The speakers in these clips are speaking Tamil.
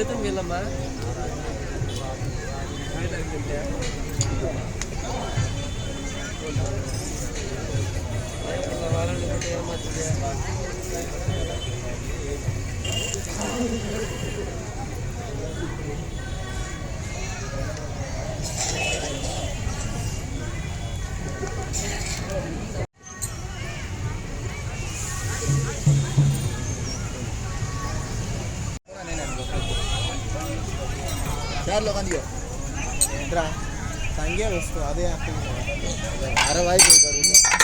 ஏத்தும் இல்லம்மா चार लोकांनी सांगे वस्तू अरे अरे वाईट करू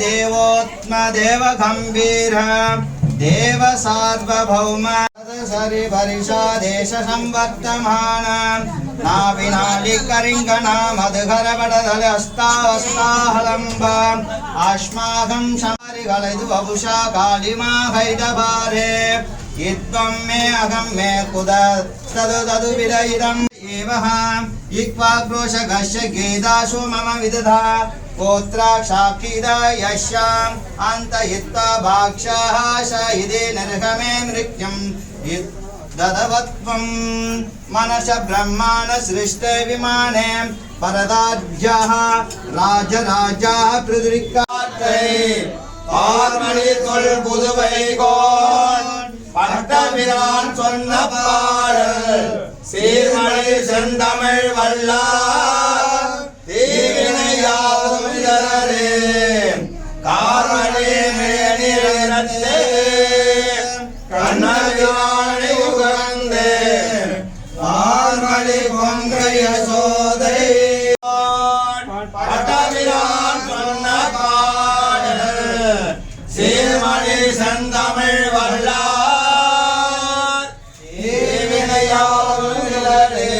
देवोत्मदेव गंभीर देव सार्वभौम सरि परिषा देश संवर्तमान नाविनालि करिंगना मधुकर बडदल अस्तावस्ताहलंब आश्मागं शारि गलैदु वपुषा कालिमा हैदबारे इत्वं मे अहं मे कुद तदु तदु विदइदं एवः इक्वाग्रोशगस्य गेदाशो मम विदधा गोत्रा शाकीदा यश्याम अंतयित्वा भाक्षाः शहिदे नरकमे मृत्युं ददवत्वं मनस ब्रह्माण सृष्टे विमाने परदाज्याः राजराजाः पृथ्वीकार्ते பார்மணி தொல் புதுவைகோன் பட்டபிரான் சொன்ன பாடல் சீர்மழை செந்தமிழ் வல்லார் தீவினையாவும் இதரே கார்மணி மேனிரத்தே கண்ணகிராணி உகந்தே பார்மணி கொங்கை யசோதை பட்டபிரான் சொன்ன பாடல் சீர்மழை செந்தமிழ் வல்லார் தீவினையாவும் இதரே.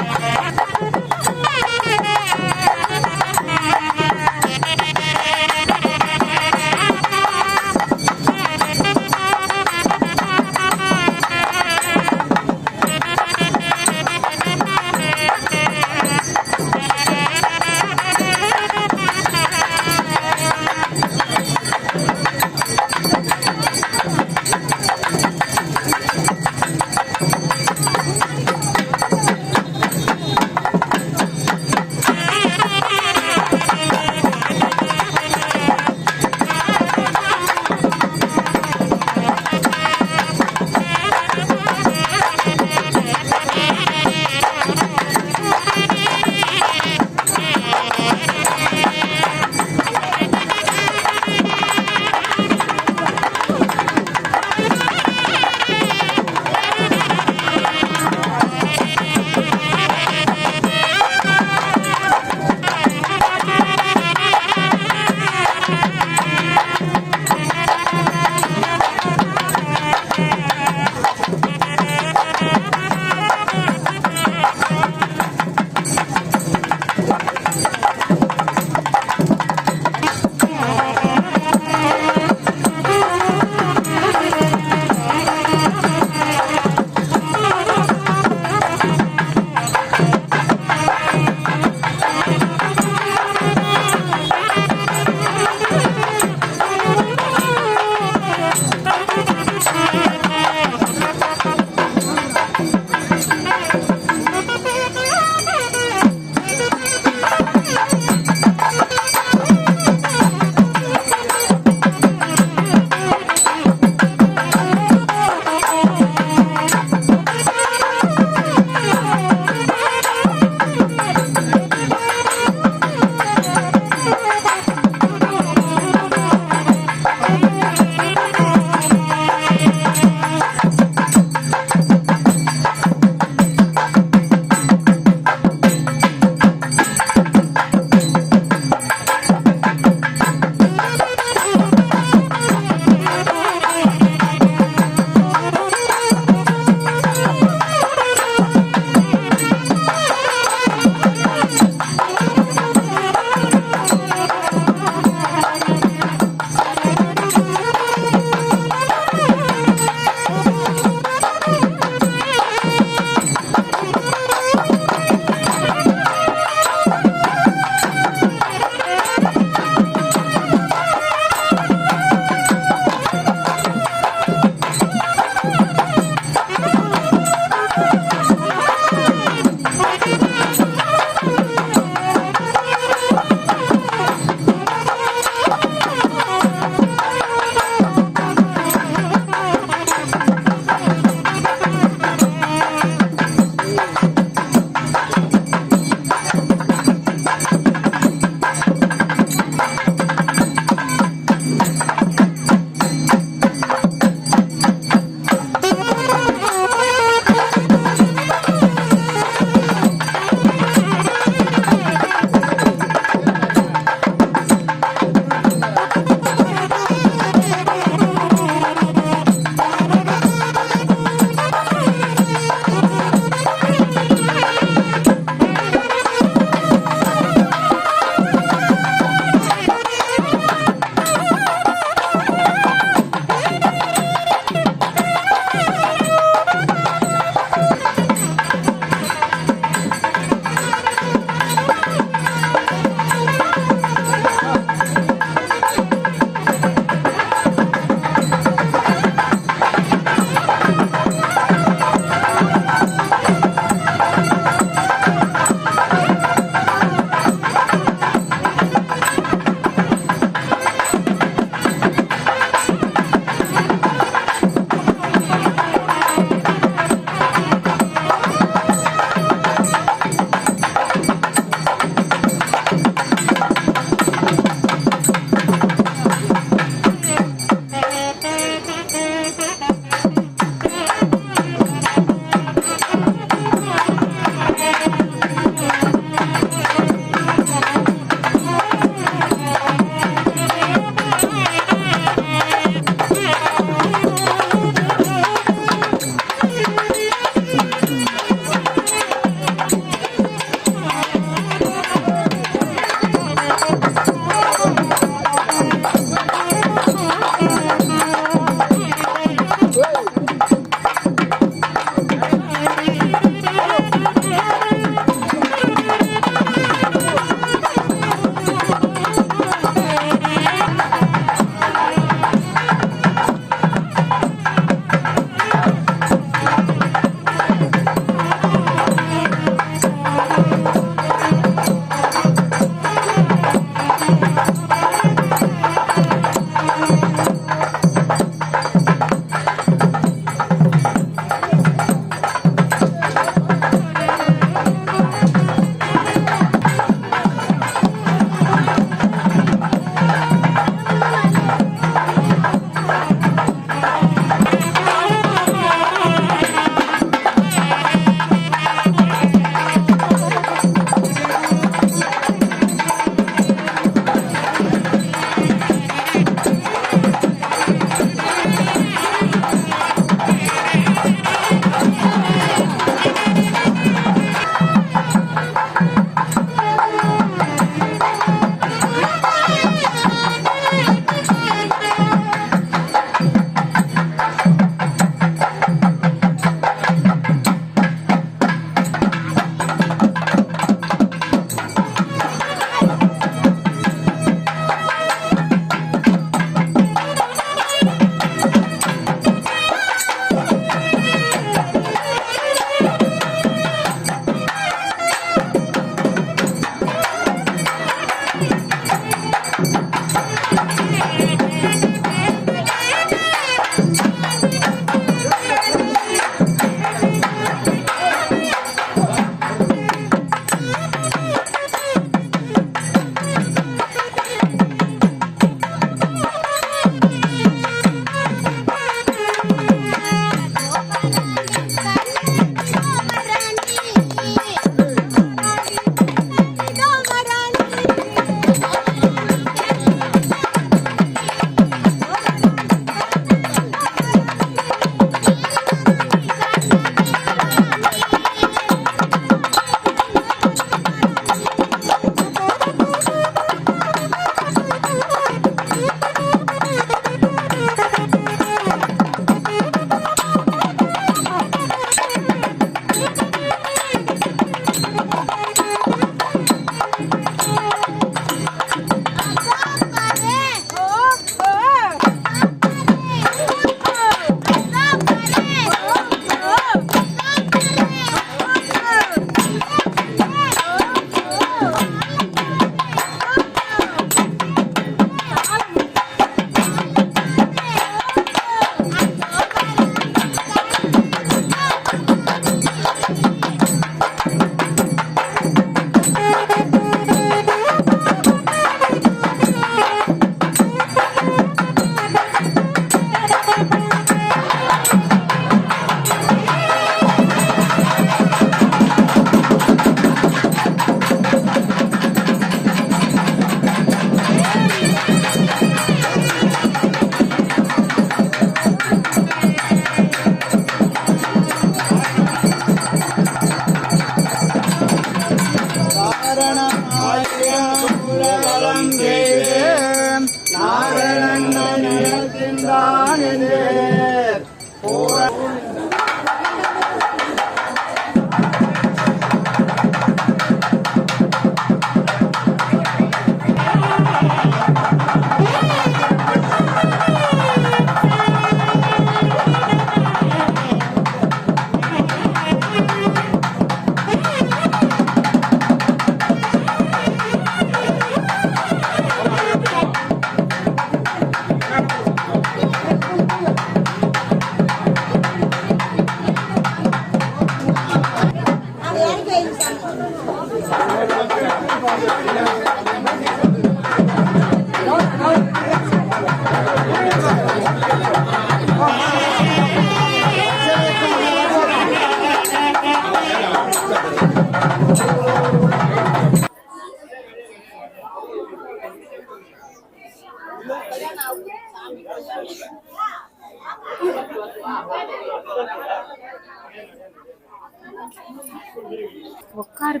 உட்காரு.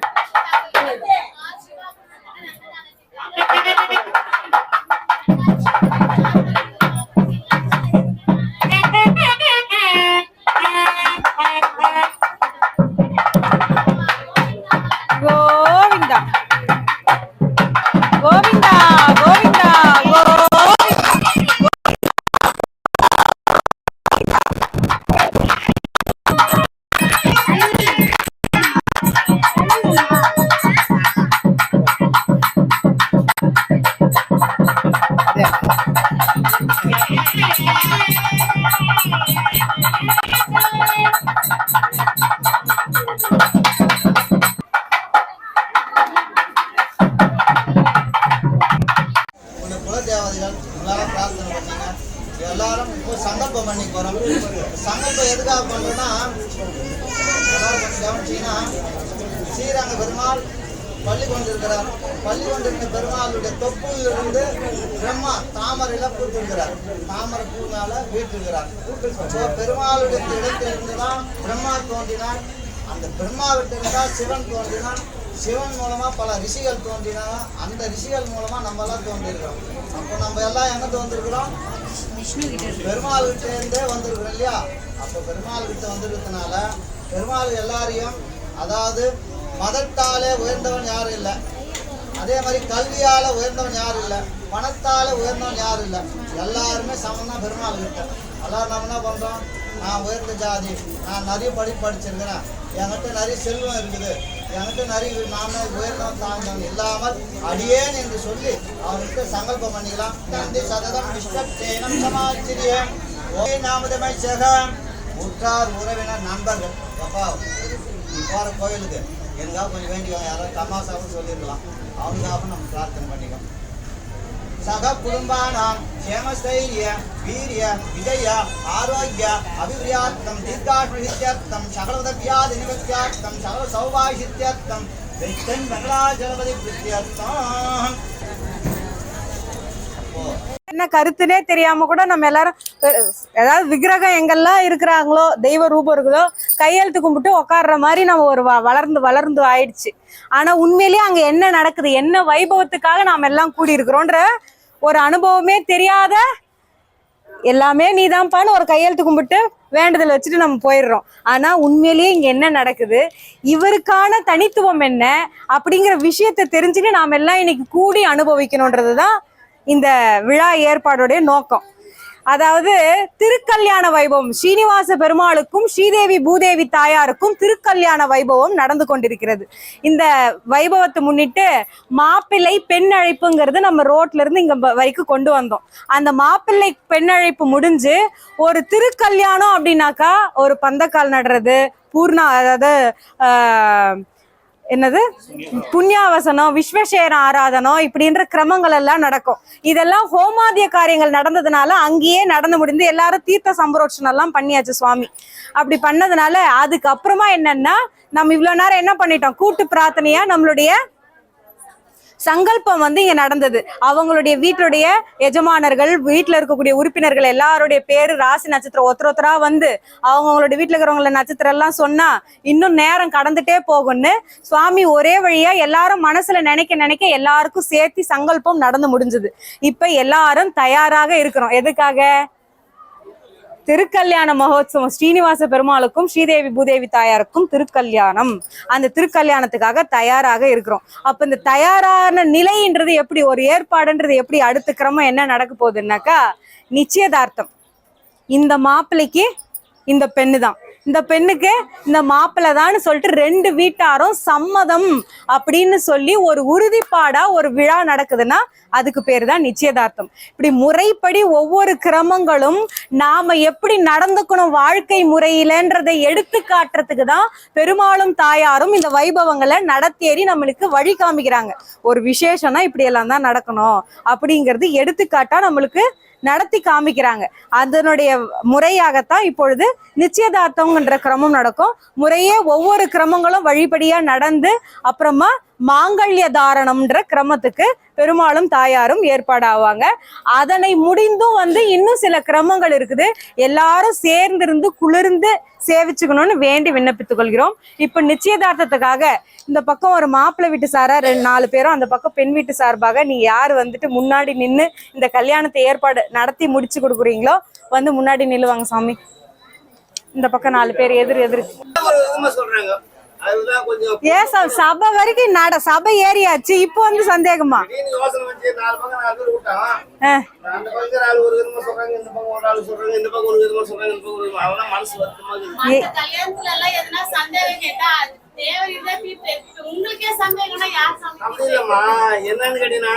கோவிந்தா கோவிந்தா கோவிந்தா எல்லாரும் இப்போ சங்கல்பம் பண்ணி போறோம். சங்கல்பம் எதுக்காக பண்றோம்னா எல்லாரும் கவனிச்சீங்கன்னா ஸ்ரீரங்க பெருமாள் பள்ளி கொண்டிருக்கிறார். பள்ளி கொண்டிருந்த பெருமாளுடைய தொப்புலிருந்து பிரம்மா தாமரையில பூத்திருக்கிறார். தாமரை பூ மேல வீட்டிருக்கிறார். பெருமாளுடைய இடத்திலிருந்து தான் பிரம்மா தோன்றினார். அந்த பிரம்மாவிட்டிருந்து தான் சிவன் தோன்றினான். சிவன் மூலமா பல ரிஷிகள் தோன்றினாங்க. அந்த ரிஷிகள் மூலமா நம்ம எல்லாம் தோன்றிருக்கிறோம். அப்போ நம்ம எல்லாம் எங்க தோன்றிருக்கிறோம்? பெருமாள் கிட்ட இருந்தே வந்திருக்கிறோம் இல்லையா? அப்போ பெருமாள் கிட்ட வந்திருக்கிறதுனால பெருமாள் எல்லாரையும், அதாவது மதத்தாலே உயர்ந்தவன் யாரும் இல்லை, அதே மாதிரி கல்வியால உயர்ந்தவன் யாரும் இல்லை, பணத்தால உயர்ந்தவன் யாரும் இல்லை, எல்லாருமே சமம் பெருமாள் கிட்ட. எல்லாரும் நம்ம என்ன பண்றோம்? நான் உயர்ந்த ஜாதி, நான் நிறைய படிச்சிருக்கிறேன், என்கிட்ட நிறைய செல்வம் இருக்குது, என்கிட்ட நிறைய நானே உயர்ந்தவன் தாழ்ந்தவன் இல்லாமல் அடியேன் என்று சொல்லி அவர்கிட்ட சங்கல்பம் பண்ணிக்கலாம். தந்தை சததம் விஸ்வத்தேனம் சமாச்சிரியம் ஓய் நாமதமை சேகம். உற்றார் உறவினர் நண்பர்கள், அப்பா நீ போகிற கோயிலுக்கு எனக்காக கொஞ்சம் வேண்டிக்கோங்க, யாராவது தமாசாவும் சொல்லியிருக்கலாம், அவங்களுக்காக நம்ம பிரார்த்தனை பண்ணிக்கோம். சக குடும்பானாம் க்ஷேமஸ்தைரிய வீரிய விஜய ஆரோக்கிய அபிவிருத்தியார்த்தம் தீர்காயுஷ்யர்த்தம் சகலவித வியாதி நிவர்த்தியார்த்தம் சகல சௌபாகித்யர்த்தம் வெங்கடன் வெங்கடாஜலபதி பிரித்தியர்த்தம். என்ன கருத்துனே தெரியாம கூட நம்ம எல்லாரும் ஏதாவது விக்கிரகம் எங்கெல்லாம் இருக்கிறாங்களோ, தெய்வ ரூபம் இருக்குதோ, கையெழுத்து கும்பிட்டு உட்கார்ற மாதிரி நம்ம ஒரு வளர்ந்து ஆயிடுச்சு. ஆனா உண்மையிலேயே அங்க என்ன நடக்குது, என்ன வைபவத்துக்காக நாம எல்லாம் கூடி இருக்கிறோன்ற ஒரு அனுபவமே தெரியாத, எல்லாமே நீதான்பான்னு ஒரு கையெழுத்து கும்பிட்டு வேண்டுதல் வச்சுட்டு நம்ம போயிடுறோம். ஆனா உண்மையிலேயே இங்க என்ன நடக்குது, இவருக்கான தனித்துவம் என்ன அப்படிங்கிற விஷயத்த தெரிஞ்சுட்டு நாம எல்லாம் இன்னைக்கு கூடி அனுபவிக்கணும்ன்றதுதான் இந்த விழா ஏற்பாடுடைய நோக்கம். அதாவது திருக்கல்யாண வைபவம், ஸ்ரீனிவாச பெருமாளுக்கும் ஸ்ரீதேவி பூதேவி தாயாருக்கும் திருக்கல்யாண வைபவம் நடந்து கொண்டிருக்கிறது. இந்த வைபவத்தை முன்னிட்டு மாப்பிள்ளை பெண் அழைப்புங்கிறது நம்ம ரோட்ல இருந்து இங்க வரைக்கும் கொண்டு வந்தோம். அந்த மாப்பிள்ளை பெண் அழைப்பு முடிஞ்சு ஒரு திருக்கல்யாணம் அப்படின்னாக்கா ஒரு பந்தக்கால் நடுறது, பூர்ணா, அதாவது என்னது புண்ணியாவசனம், விஸ்வசேன ஆராதனம், இப்படின்ற கிரமங்கள் எல்லாம் நடக்கும். இதெல்லாம் ஹோமாதிய காரியங்கள் நடந்ததுனால அங்கேயே நடந்து முடிந்து எல்லாரும் தீர்த்த சம்பரோட்சணம் எல்லாம் பண்ணியாச்சு சுவாமி. அப்படி பண்ணதுனால அதுக்கப்புறமா என்னன்னா, நம்ம இவ்வளவு நேரம் என்ன பண்ணிட்டோம், கூட்டு பிரார்த்தனையா நம்மளுடைய சங்கல்பம் இங்க நடந்தது. அவங்களுடைய வீட்டுடைய எஜமானர்கள், வீட்டுல இருக்கக்கூடிய உறுப்பினர்கள் எல்லாருடைய பேரு, ராசி நட்சத்திரம் ஒருத்தரா வந்து அவங்களுடைய வீட்டுல இருக்கிறவங்கள நட்சத்திரம் எல்லாம் சொன்னா இன்னும் நேரம் கடந்துட்டே போகும்னு சுவாமி ஒரே வழியா எல்லாரும் மனசுல நினைக்க எல்லாருக்கும் சேர்த்து சங்கல்பம் நடந்து முடிஞ்சது. இப்ப எல்லாரும் தயாராக இருக்கிறோம். எதுக்காக? திருக்கல்யாண மகோத்சவம். ஸ்ரீனிவாச பெருமாளுக்கும் ஸ்ரீதேவி பூதேவி தாயாருக்கும் திருக்கல்யாணம். அந்த திருக்கல்யாணத்துக்காக தயாராக இருக்கிறோம். அப்ப இந்த தயாரான நிலைன்றது எப்படி, ஒரு ஏற்பாடுன்றது எப்படி, அடுத்த கிரமம் என்ன நடக்க போகுதுன்னாக்கா நிச்சயதார்த்தம். இந்த மாப்பிள்ளைக்கு இந்த பெண்ணு தான், இந்த பெண்ணுக்கு இந்த மாப்பிள்ளை தான் சொல்லிட்டு 2 வீட்டாரும் சம்மதம் அப்படின்னு சொல்லி ஒரு உறுதிப்பாடா ஒரு விழா நடக்குதுன்னா அதுக்கு பேர் தான் நிச்சயதார்த்தம். இப்படி முறைப்படி ஒவ்வொரு கிரமங்களும் நாம எப்படி நடந்துக்கணும் வாழ்க்கை முறையிலன்றதை எடுத்து காட்டுறதுக்கு தான் பெருமாளும் தாயாரும் இந்த வைபவங்களை நடத்தேறி நம்மளுக்கு வழி காமிக்கிறாங்க. ஒரு விசேஷம்னா இப்படி எல்லாம் தான் நடக்கணும் அப்படிங்கிறது எடுத்துக்காட்டா நம்மளுக்கு நடத்தி காமிக்கிறாங்க. அதனுடைய முறையாகத்தான் இப்பொழுது நிச்சயதார்த்தம்ன்ற கிரமம் நடக்கும். முறையே ஒவ்வொரு கிரமங்களும் வழிபடியா நடந்து அப்புறமா மாங்கல்ய தாரணம்ன்ற கிரமத்துக்கு பெருமாளும் தாயாரும் ஏற்பாடாவாங்க. அதனை முடிந்தும் இன்னும் சில கிரமங்கள் இருக்குது. எல்லாரும் சேர்ந்திருந்து குளிர்ந்து சேவிச்சுக்கணும்னு வேண்டி விண்ணப்பித்துக் கொள்கிறோம். இப்ப நிச்சயதார்த்தத்துக்காக இந்த பக்கம் ஒரு மாப்பிள்ளை வீட்டு சாரா 4 பேரும், அந்த பக்கம் பெண் வீட்டு சார்பாக நீ யாரு முன்னாடி நின்று இந்த கல்யாணத்தை ஏற்பாடு நடத்தி முடிச்சு கொடுக்குறீங்களோ முன்னாடி நில்லுவாங்க சாமி. இந்த பக்கம் 4 பேர் எதிர் சொல்றாங்க. ஏன் சபை வரைக்கும் சபை ஏறியாச்சு, இப்போ சந்தேகமா? என்னன்னு கேட்டீங்கன்னா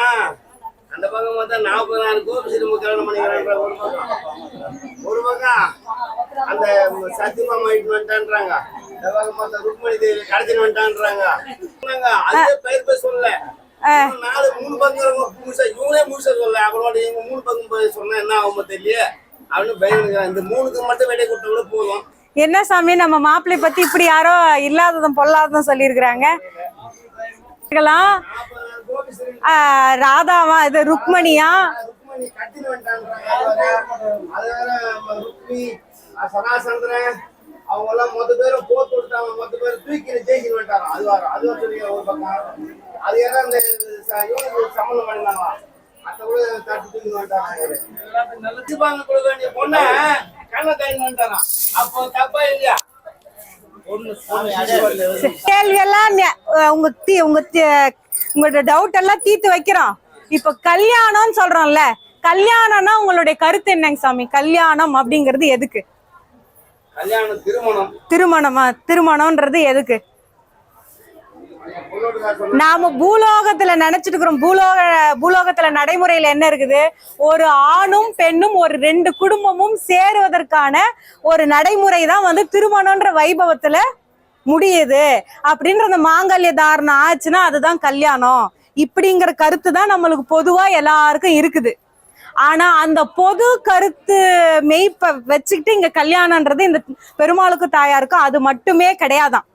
அந்த பக்கம் பார்த்தா 40,000 கோபிசிரி கல்யாணம் பண்ணிக்கிறாங்க. ஒரு பக்கம் அந்த சத்தியமாமா இட்டு வந்துட்டான்றாங்க. இந்த பக்கம் பார்த்தா ருக்மணி தேவி கடத்திட்டு வந்துட்டான்றாங்க. அதே பேர் சொல்லல. 3 பக்கம் முழுசா இவங்களே முழுசா சொல்லல. அப்புறம் இவங்க 3 பக்கம் சொன்னா என்ன ஆகும் தெரியல அப்படின்னு பயந்துக்கிறாங்க. இந்த 3க்கு மட்டும் வெடி கொடுத்த கூட போதும். என்ன சாமி, நம்ம மாப்பிள்ளை பத்தி இப்படி யாரோ இல்லாததும் பொல்லாததும் சொல்லியிருக்கிறாங்க. ராதாவா, இது ருக்மணியா? அவங்க எல்லாம் மொத்த பேரும் போட்டு விட்டாங்க. மொத்த பேரும் தூக்கி ஜெயிச்சு வந்துட்டாங்க. அது சொல்லி ஒரு பக்கம் அது யாரும் இந்த சம்மந்தம் பண்ணிருந்தாங்களா அத்த கூட தட்டு தூக்கி வந்துட்டாங்க. நல்ல கொடுக்க வேண்டிய பொண்ணை கண்ண கைன்னு வந்துட்டாராம். அப்போ தப்பா இல்லையா? கேள்வியெல்லாம் உங்களோட டவுட் எல்லாம் தீர்த்து வைக்கிறோம். இப்ப கல்யாணம்னு சொல்றோம்ல, கல்யாணம்னா உங்களுடைய கருத்து என்னங்க சாமி? கல்யாணம் அப்படிங்கிறது எதுக்கு? கல்யாணம் திருமணம். திருமணமா? திருமணம்ன்றது எதுக்கு? நாம பூலோகத்துல நினைச்சிட்டு இருக்கிறோம். பூலோகத்துல நடைமுறையில என்ன இருக்குது? ஒரு ஆணும் பெண்ணும் ஒரு 2 குடும்பமும் சேருவதற்கான ஒரு நடைமுறை தான் திருமணம்ன்ற வைபவத்துல முடியுது. அப்படின்ற அந்த மாங்கல்ய தாரணம் ஆச்சுன்னா அதுதான் கல்யாணம். இப்படிங்கிற கருத்து தான் நம்மளுக்கு பொதுவா எல்லாருக்கும் இருக்குது. ஆனா அந்த பொது கருத்து மெய்ப்ப வச்சுக்கிட்டு இங்க கல்யாணம்ன்றது இந்த பெருமாளுக்கும் தாயாருக்கும் அது மட்டுமே கிடையாதான்.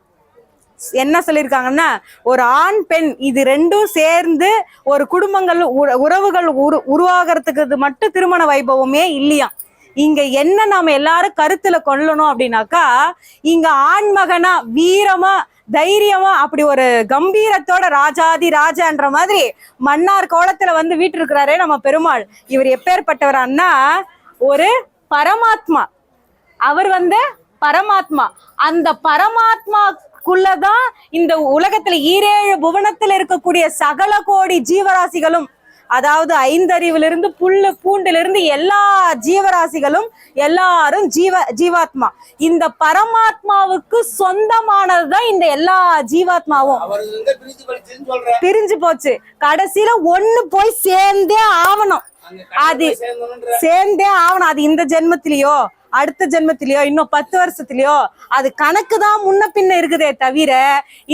என்ன சொல்லியிருக்காங்கன்னா, ஒரு ஆண் பெண் இது 2ம் சேர்ந்து ஒரு குடும்பங்கள் உறவுகள் உருவாகிறதுக்கு மட்டும் திருமண வைபவமே இல்லையா. இங்க என்ன நாம எல்லாரும் கருத்துல கொள்ளணும் அப்படின்னாக்கா, இங்க ஆண்மகனா வீரமா தைரியமா அப்படி ஒரு கம்பீரத்தோட ராஜாதி ராஜான்ற மாதிரி மன்னார் கோலத்துல வீட்டு இருக்கிறாரே நம்ம பெருமாள். இவர் எப்பேற்பட்டவரான்னா ஒரு பரமாத்மா. அவர் பரமாத்மா. அந்த பரமாத்மாக்குள்ளதான் இந்த உலகத்துல 7 புவனத்துல இருக்கக்கூடிய சகல கோடி ஜீவராசிகளும், அதாவது 5 அறிவிலிருந்து புல்லு பூண்டிலிருந்து எல்லா ஜீவராசிகளும் எல்லாரும் ஜீவாத்மா. இந்த பரமாத்மாவுக்கு சொந்தமானதுதான் இந்த எல்லா ஜீவாத்மாவும். பிரிஞ்சு போச்சு. கடைசியில ஒண்ணு போய் சேர்ந்தே ஆகணும். அது சேர்ந்தே ஆகணும். அது இந்த ஜென்மத்திலயோ அடுத்த ஜென்மத்திலயோ இன்னும் 10 வருஷத்துலயோ அது கணக்கு தான் முன்ன பின்ன இருக்குதே தவிர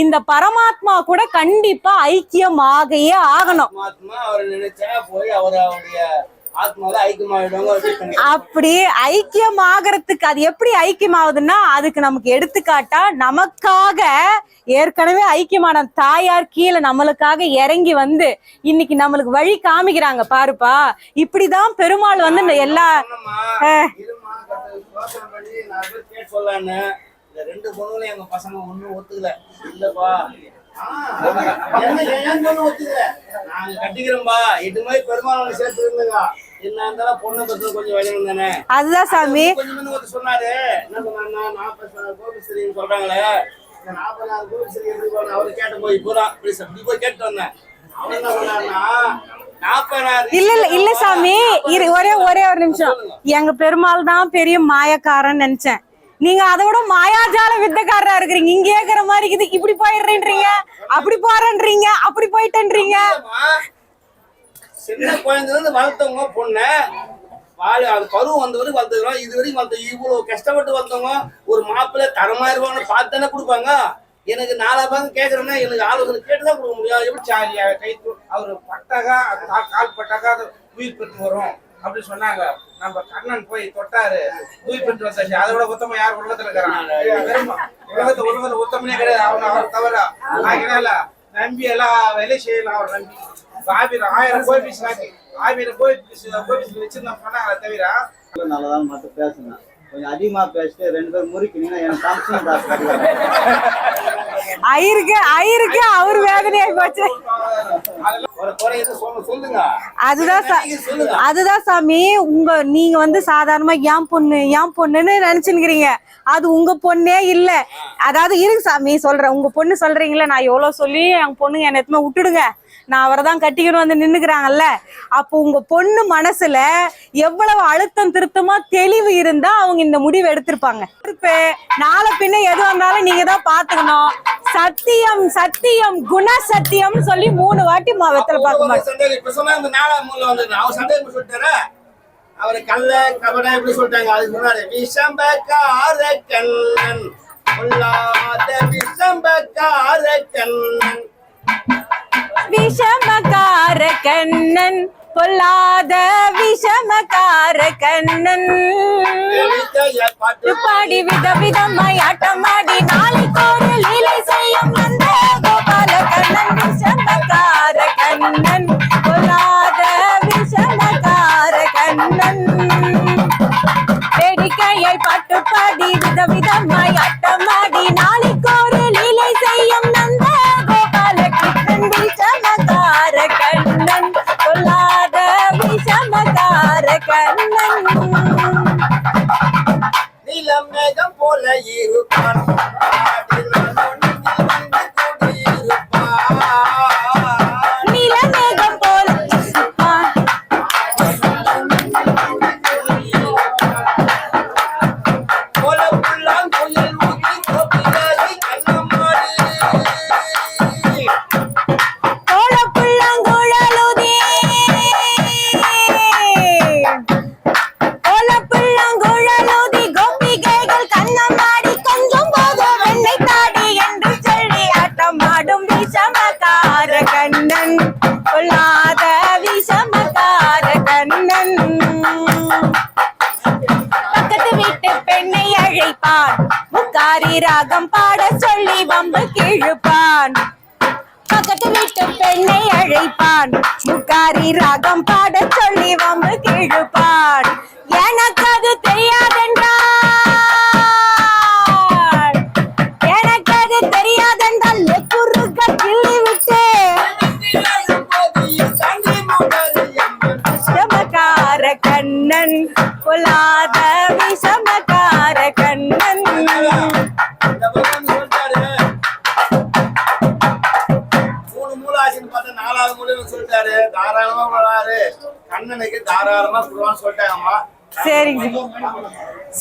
இந்த பரமாத்மா கூட கண்டிப்பா ஐக்கியமாகையே ஆகணும். அப்படி ஐக்கியமாகறதுக்கு அது எப்படி ஐக்கியமாகுதுன்னா, அதுக்கு நமக்கு எடுத்துக்காட்டா நமக்காக ஏற்கனவே ஐக்கியமான தாயார் கீழே நம்மளுக்காக இறங்கி இன்னைக்கு நம்மளுக்கு வழி காமிக்கிறாங்க. பாருப்பா, இப்படிதான் பெருமாள் எல்லா இந்த 2 பொண்ணுங்களும் எங்க பசங்க ஒண்ணும் ஒத்துக்கல. இல்லப்பா நாங்க கட்டிக்கிறோம்பா, இது மாதிரி பெருமாள் சேர்த்து இருந்துங்க. என்ன இருந்தாலும் பொண்ணு பசங்க கொஞ்சம் வெளியே வந்தானே. அதுதான் சாமி கொஞ்சம் சொன்னாரு. என்ன சொன்னா 40 கோபிஸ்ரீன்னு சொல்றாங்களே, 40 கோபிஸ்ரீ எப்படி போன அவரு கேட்ட போய் இப்பதான் இப்படி போய் கேட்டு வந்தேன். அவன் என்ன சொன்னாருன்னா, இல்ல சாமி, ஒரே ஒரு நிமிஷம். எங்க பெருமாள் தான் பெரிய மாயக்காரன் நினைச்சேன். நீங்க அதை விட மாயாஜால வித்தக்காரரா இருக்கிறீங்க. இங்க கேக்குற மாதிரி இது இப்படி போயிடுறீங்க, அப்படி போறேன்றீங்க, அப்படி போயிட்டேன்றீங்க. சின்ன குழந்தைல இருந்து வளர்த்தவங்க பொண்ணு அது பருவம் வந்தவரை வளர்த்துக்கிறோம். இது வரைக்கும் வளர்த்த இவ்வளவு கஷ்டப்பட்டு வளர்த்தவங்க ஒரு மாப்பிள்ளை தரமாயிருவான்னு பார்த்து தானே கொடுப்பாங்க. எனக்கு 4 பாகம் கேட்கறேன்னா எனக்கு ஆலோசனை கேட்டுதான் கொடுக்க முடியும். எப்படி சாரியா கை அவரு பட்டாக்கா கால் பட்டாக்கா உயிர் பெற்று வரும் அப்படி சொன்னாங்க. நம்ம கண்ணன் போய் தொட்டாரு, உயிர் பெற்று வந்தாச்சு. அதை விட உத்தம யார் உலகத்துல இருக்கிறாங்க? உலகத்துல உத்தமனே கிடையாது. அவர் தவிர அதனால நம்பி எல்லாம் வேலை செய்யலாம். அவர் நம்பி 1000 கோயில் பீஸ் 1000 கோயில் வச்சிருந்தா பண்ணாங்க. தவிர நல்லதான் மட்டும் பேசுங்க. கொஞ்சம் அதிகமா பேசிட்டு 2 பேரும் முறிக்கினீங்கன்னா எனக்கு கமிஷன் காசு ஐயருக்கு அவர் வேதனையாகி போச்சு. அதுதான் சாமி, நீங்க வந்து சாதாரணமா ஏன் பொண்ணுன்னு நினைச்சுக்கிறீங்க. அது உங்க பொண்ணே இல்ல. அதாவது இருக்கு சாமி சொல்றேன், உங்க பொண்ணு சொல்றீங்களா, நான் எவ்வளவு சொல்லி என் பொண்ணுங்க என்ன எத்தனை விட்டுடுங்க, நான் அவரை தான் கட்டிக்கணும் வந்து நின்னுக்கிறாங்கல்ல. அப்போ உங்க பொண்ணு மனசுல எவ்வளவு அழுத்தம் திருத்தமா தெளிவு இருந்தா அவங்க இந்த முடிவு எடுத்திருப்பாங்க. நாளை பின்ன எது வந்தாலும் நீங்க தான் பாத்துக்கணும். சத்தியம் சத்தியம் குண சத்தியம்னு சொல்லி 3 வாட்டி வெத்தலை பார்க்க மாட்டேன். அவரை கல்ல கபட எப்படி சொல்லிட்டாங்க. அதுக்கு முன்னாடி விஷம்பக்கார கண்ணன் பொல்லாத விஷம்பக்கார கண்ணன், விஷமக்கார கண்ணன் பொல்லாத விஷமக்கார கண்ணன், பாடி விதவிதமாய் ஆட்டமாடி நாளைக்கு ஒரு லீலை செய்யும் நந்த கோபால கண்ணன். விஷமக்கார கண்ணன் பொல்லாத விஷமக்கார கண்ணன், வேடிக்கையை பாட்டு பாடி விதவிதமாய் ஆட்டமாடி நாளைக்கு ஒரு லீலை செய்யும் நந்த கோபால கண்ணன். விஷமக்கார கண்ணன் பொல்லாத விஷமக்கார கண்ணன், நீலம் மேகம் போல இருப்பான் நீலமேகம் போல இருப்பான், கண்ணன் பொல்லாத விஷமக்கார கண்ணன். பக்கத்து வீட்டு பெண்ணை அழைப்பான், முக்காரி ராகம் பாட சொல்லி வம்பு கிழுப்பான். பக்கத்து வீட்டு பெண்ணை அழைப்பான், முக்காரி ராகம் பாட சொல்லி வம்பு கிழுப்பான். எனக்கு அது தெரியாதென்றால், எனக்கு அது தெரியாதென்றால் குறுக்க கிள்ளி விட்டு விஷமக்கார கண்ணன் பொல்லாத விஷமக்கார கண்ணன். 3 மூலாசின்னு பார்த்தா 4வது மூலையில சொல்லிட்டாரு. தாராளமா வராரு கண்ணனுக்கு, தாராளமா சொல்லுவான்னு சொல்லிட்டாங்கம்மா. சரிங்க.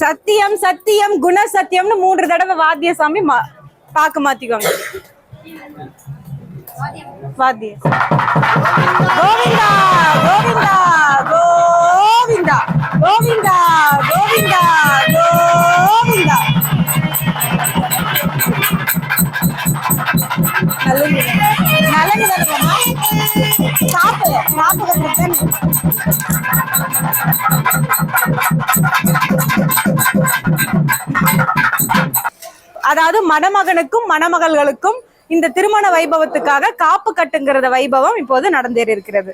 சத்தியம் சத்தியம் குண சத்தியம்னு 3 தடவை வாத்திய சாமி பாக்க மாத்திக்கோங்க. வாத்திய கோவிந்தா கோவிந்தா கோவிந்தா கோவிந்தா கோவிந்தா கோவிந்தா. நலங்கு தானேம்மா, சாப்பு அதாவது மணமகனுக்கும் மணமகள்களுக்கும் இந்த திருமண வைபவத்துக்காக காப்பு கட்டுங்கிறத வைபவம் இப்போது நடந்தேறி இருக்கிறது.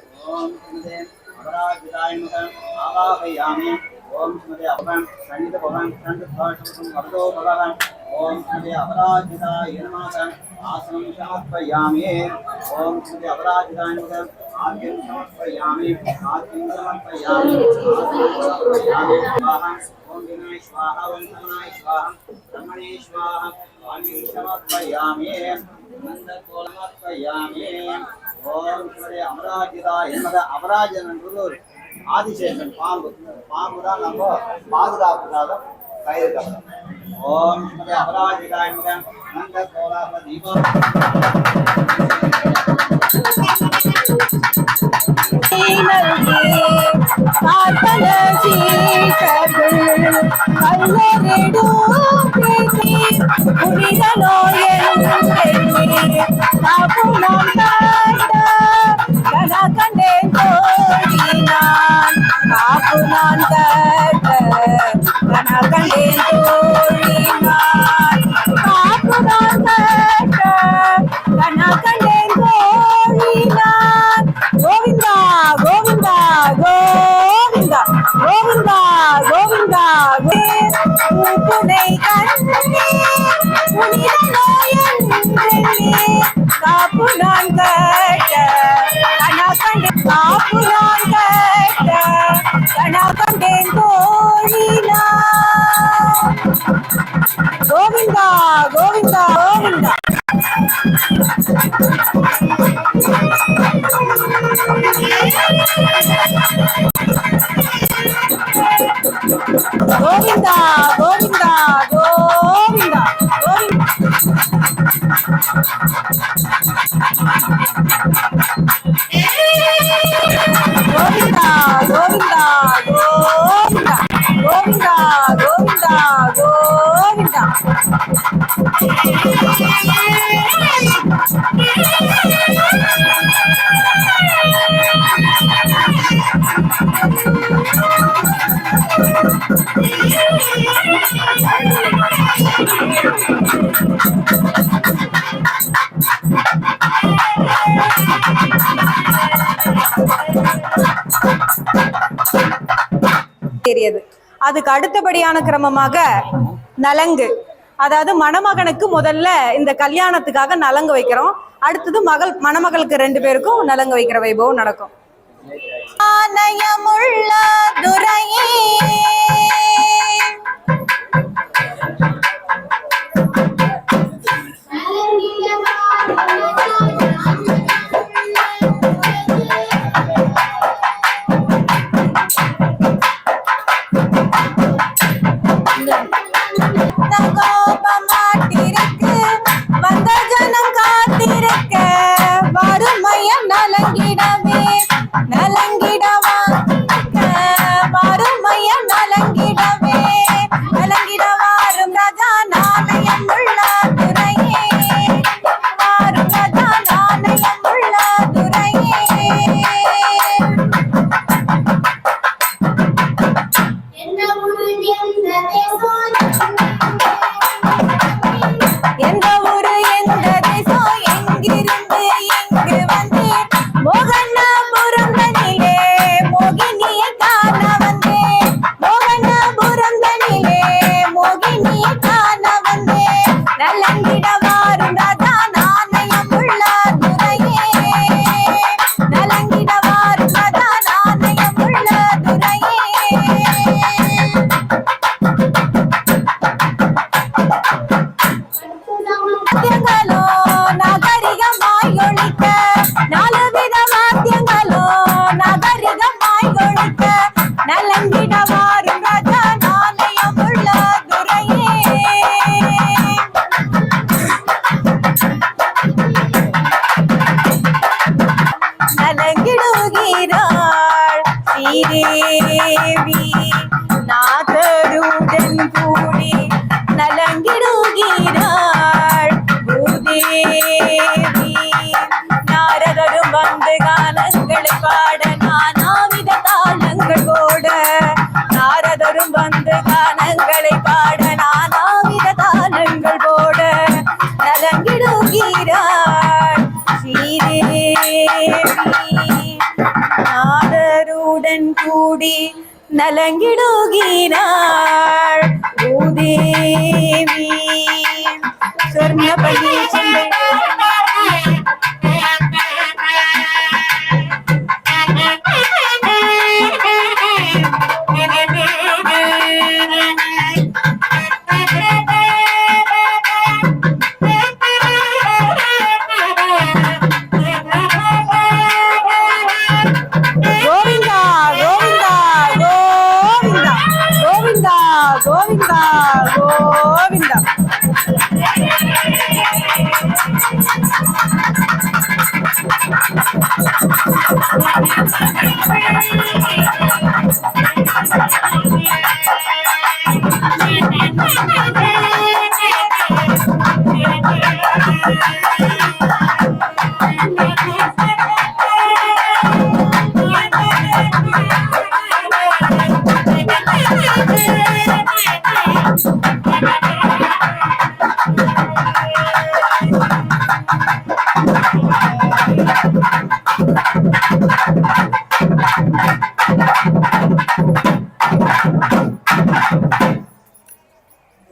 ஓம் ஸ்ரீ அபரம் சன்னித பவன் சந்த பாஷம் வர்தோ பகவான். ஓம் ஸ்ரீ அபராஜிதாய நமः ஆசனம் சமர்ப்பயாமி. ஓம் ஸ்ரீ அபராஜிதாய நமः ஆத்யம் சமர்ப்பயாமி. ஆத்யம் சமர்ப்பயாமி. ஓம் விநாய ஸ்வாஹா. ஓம் சமனாய ஸ்வாஹா. பிரம்மணே ஸ்வாஹா. ஆத்யம் சமர்ப்பயாமி. நந்த கோலமர்ப்பயாமி. ஓம் ஸ்ரீ அபராஜிதாய நமः. அபராஜன் என்பது ஆதிசேஷன் பாம்பு. பாம்பு தான் நம்ம பாதுகாப்புக்காக கயிறு கட்டணும். ஓம் ஸ்ரீமதே அபராஜிதாய நமக. அனந்த கோலாப தீபம் கோவிந்தா கோவிந்தா கோவிந்தா கோவிந்தா கோவிந்தா புனை கண்ணே புனித நோயன்றே காப்பு நான் கேட்ட கனா கண்டேன் காப்பு நான் கேட்ட கனா கண்டேன் தோழினா கோவிந்தா கோவிந்தா கோவிந்தா கோவிந்தா கோவிந்தா கோவிந்தா கோவிந்தா கோவிந்தா கோவிந்தா கோவிந்தா கோவிந்தா கோவிந்தா அதுக்கு அடுத்தபடியான கிரமமாக நலங்கு, அதாவது மணமகனுக்கு முதல்ல இந்த கல்யாணத்துக்காக நலங்கு வைக்கிறோம். அடுத்தது மணமகளுக்கு 2 பேருக்கும் நலங்கு வைக்கிற வைபவம் நடக்கும். ஆனயமுள்ள துரையே கோபமாட்டிருக்கு வந்த ஜனம் காத்திருக்க வறுமையம் நலங்கிடவே நலங்கிடவா வறுமையம் நலங்கிடவே நலங்கிடவாரும் ராஜா நாணயம் உள்ள துரையே வாரும் ராஜா நாணயம் உள்ள துரையே எந்த ஊரு எந்த தேசம் எங்கிருந்து இங்கு வந்தேன் மோகனபுரம் தனிலே மோகினியை காண வந்தேன் மோகனபுரம் தனிலே மோகினியை காண வந்தேன் நலங்கிட வாரும் ராஜா நாணயம் உள்ள துரையே நலங்கிட வாரும் ராஜா நாணயம் உள்ள துரையே வாத்தியங்களோ நாகரிகமாய் ஒழிக்க 4 வித வாத்தியங்களோ நாகரிகமாய் ஒழிக்க நலங்கிட வாரும் ராஜா நாணயம் உள்ள துரையே நலங்கிடுகிறாள் ஸ்ரீதேவி நாதருடன் கூடி நலங்கிடுகிறாள் பூதேவி நாரதரும் வந்து காலங்களை பாட நானாவித தாளங்கள் போட நாரதரும் வந்து கானங்களை பாட நானாவித தாளங்கள் போட நலங்கிடுகிறாள் ஸ்ரீதேவி நாதருடன் கூடி நலங்கிடுகிறாள் பூதேவி சொர்ணபலி சென்று கோவிந்தா கோவிந்தா கோவிந்தா கோவிந்தா கோவிந்தா கோவிந்தா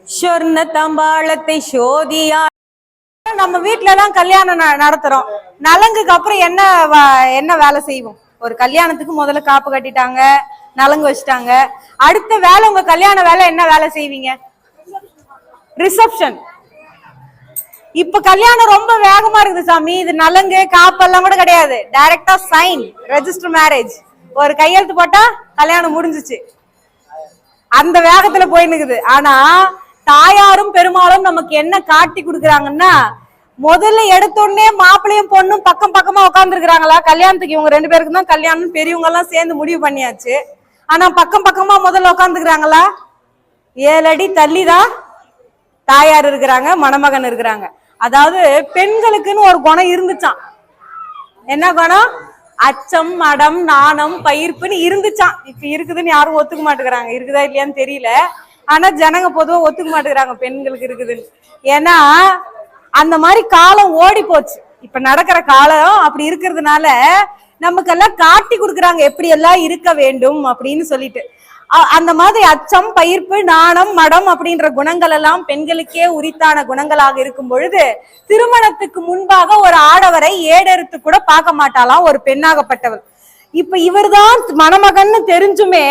சொர்ண தம்பாளத்தை சோதியா. நம்ம வீட்டுல எல்லாம் கல்யாணம் நடத்துறோம். நலங்குக்கு அப்புறம் என்ன வேலை செய்வோம்? ஒரு கல்யாணத்துக்கு முதல்ல காப்பு கட்டிட்டாங்க, நலங்கு வச்சுட்டாங்க. அடுத்த வேலை உங்க கல்யாண வேலை என்ன வேலை செய்வீங்க? ரிசப்ஷன். இப்ப கல்யாணம் ரொம்ப வேகமா இருக்குது சாமி. இது நலங்கு காப்பெல்லாம் கூட கிடையாது. டைரக்டா சைன், ரெஜிஸ்டர் மேரேஜ். ஒரு கையெழுத்து போட்டா கல்யாணம் முடிஞ்சிச்சு. அந்த வேகத்துல போயினுக்குது. ஆனா தாயாரும் பெருமாளும் நமக்கு என்ன காட்டி கொடுக்குறாங்கன்னா, முதல்ல எடுத்தோடனே மாப்பிள்ளையும் பொண்ணும் பக்கம் பக்கமா உட்கார்ந்து இருக்கிறாங்களா? கல்யாணத்துக்கு இவங்க 2 பேருக்கு தான் கல்யாணம் பெரியவங்க எல்லாம் சேர்ந்து முடிவு பண்ணியாச்சு. ஆனா பக்கம் பக்கமா முதல்ல உட்காந்துக்கிறாங்களா? 7 அடி தள்ளிதான் தாயார் இருக்கிறாங்க, மணமகன் இருக்கிறாங்க. அதாவது பெண்களுக்குன்னு ஒரு குணம் இருந்துச்சான். என்ன குணம்? அச்சம், மடம், நாணம், பயிர்ப்புன்னு இருந்துச்சான். இப்ப இருக்குதுன்னு யாரும் ஒத்துக்க மாட்டேங்கிறாங்க. இருக்குதா இல்லையான்னு தெரியல. ஆனா ஜனங்க பொதுவா ஒத்துக்க மாட்டேங்கிறாங்க பெண்களுக்கு இருக்குதுன்னு. ஏன்னா அந்த மாதிரி காலம் ஓடி போச்சு. இப்ப நடக்கிற காலம் அப்படி இருக்கிறதுனால நமக்கெல்லாம் காட்டி கொடுக்குறாங்க எப்படி எல்லாம் இருக்க வேண்டும் அப்படின்னு சொல்லிட்டு. அந்த மாதிரி அச்சம், பயிர்ப்பு, நாணம், மடம் அப்படின்ற குணங்கள் எல்லாம் பெண்களுக்கே உரித்தான குணங்களாக இருக்கும் பொழுது, திருமணத்துக்கு முன்பாக ஒரு ஆடவரை ஏடெடுத்து கூட பார்க்க மாட்டாளாம் ஒரு பெண்ணாகப்பட்டவள். இப்ப இவர்தான் மணமகன்னு தெரிஞ்சுமே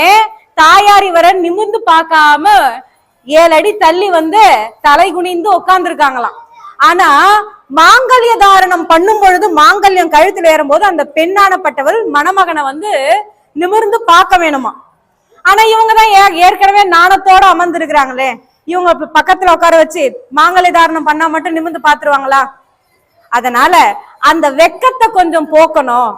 தாயார் இவரை நிமிர்ந்து பார்க்காம 7 அடி தள்ளி தலை குனிந்து உட்கார்ந்து இருக்காங்களாம். ஆனா மாங்கல்ய தாரணம் பண்ணும் பொழுது, மாங்கல்யம் கழுத்துல ஏறும்போது அந்த பெண்ணானப்பட்டவள் மணமகனை நிமிர்ந்து பார்க்க வேணுமா. ஆனா இவங்கதான் ஏற்கனவே நாணத்தோட அமர்ந்திருக்கிறாங்களே, இவங்க பக்கத்துல உட்கார வச்சு மாங்கல்ய தாரணம் பண்ணா மட்டும் நிமிர்ந்து பாத்துருவாங்களா? அதனால அந்த வெக்கத்தை கொஞ்சம் போக்கணும்,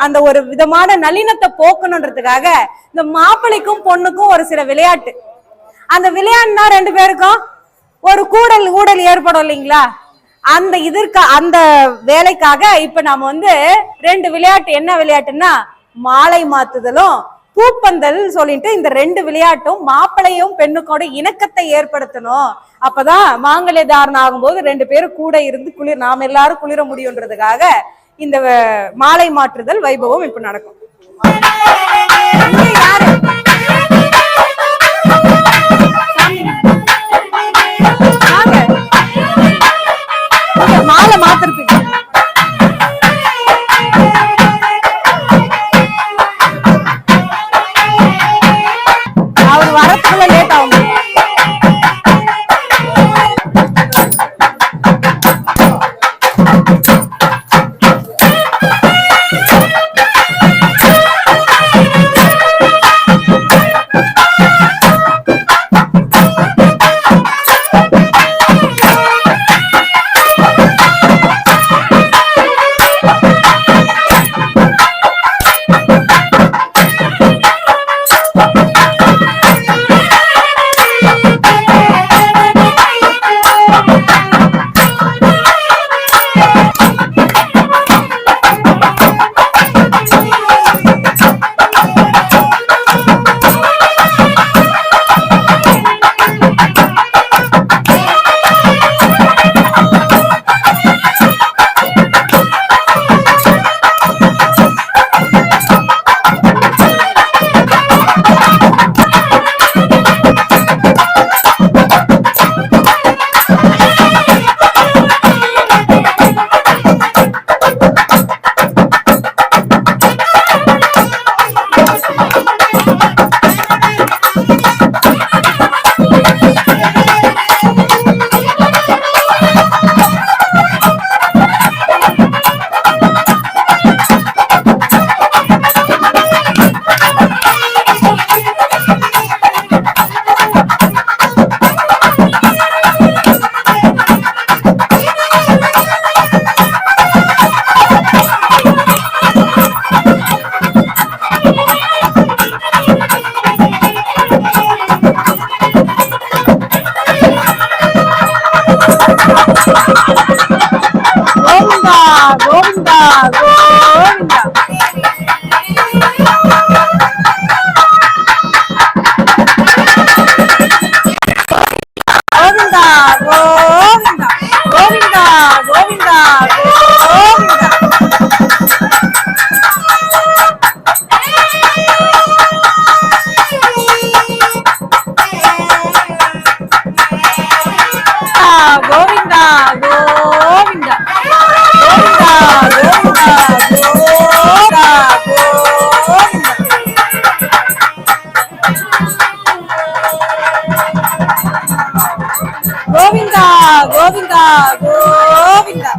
அந்த ஒரு விதமான நளினத்தை போக்கணும்ன்றதுக்காக இந்த மாப்பிள்ளைக்கும் பொண்ணுக்கும் ஒரு சில விளையாட்டு. அந்த விளையாட்டுனா 2 பேருக்கும் ஒரு ஊடல் ஏற்படும் இல்லைங்களா? அந்த வேலைக்காக இப்ப நாம 2 விளையாட்டு. என்ன விளையாட்டுன்னா மாலை மாத்துதலும் பூப்பந்தல் சொல்லிட்டு இந்த 2 விளையாட்டும் மாப்பிள்ளையும் பெண்ணுக்கோட இணக்கத்தை ஏற்படுத்தணும். அப்பதான் மாங்கல்ய தாரணம் ஆகும்போது 2 பேரும் கூட இருந்து நாம எல்லாரும் குளிர முடியும்ன்றதுக்காக இந்த மாலை மாற்றுதல் வைபவம் இப்ப நடக்கும். மாலை மாத்துறதுக்கு அவர் வரத்துக்குள்ள லேட் ஆகும். கோவிந்தா கோவிந்தா கோவிந்தா கோவிந்தா கோவிந்தா கோவிந்தா கோவிந்தா கோவிந்தா கோவிந்தா கோவிந்தா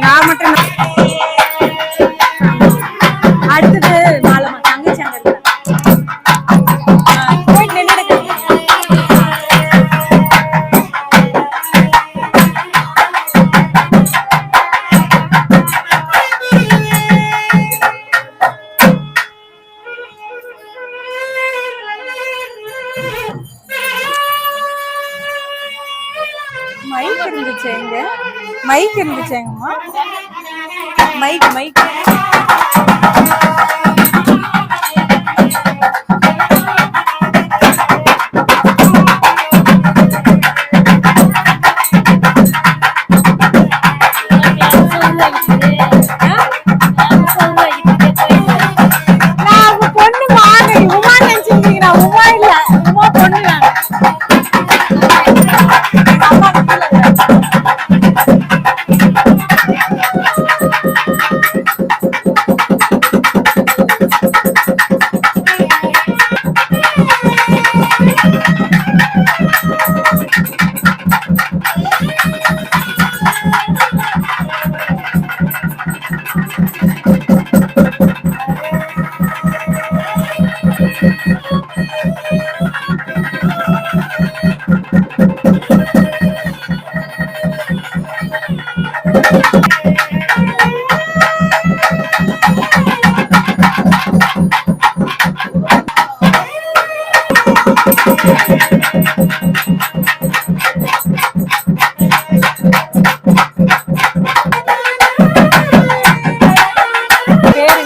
நான் மட்டும் அடுத்தது நாலு தங்கச்சி அங்க போயிட்டு நின்னுடுங்க. மைக் இருந்துச்சு எங்க மைக் இருந்துச்சு எங்கம்மா மைக் மைக் நான் பொண்ணு வாங்க உமா நினைச்சிருக்கீங்க உமா இல்ல உமா பொண்ணு பேரு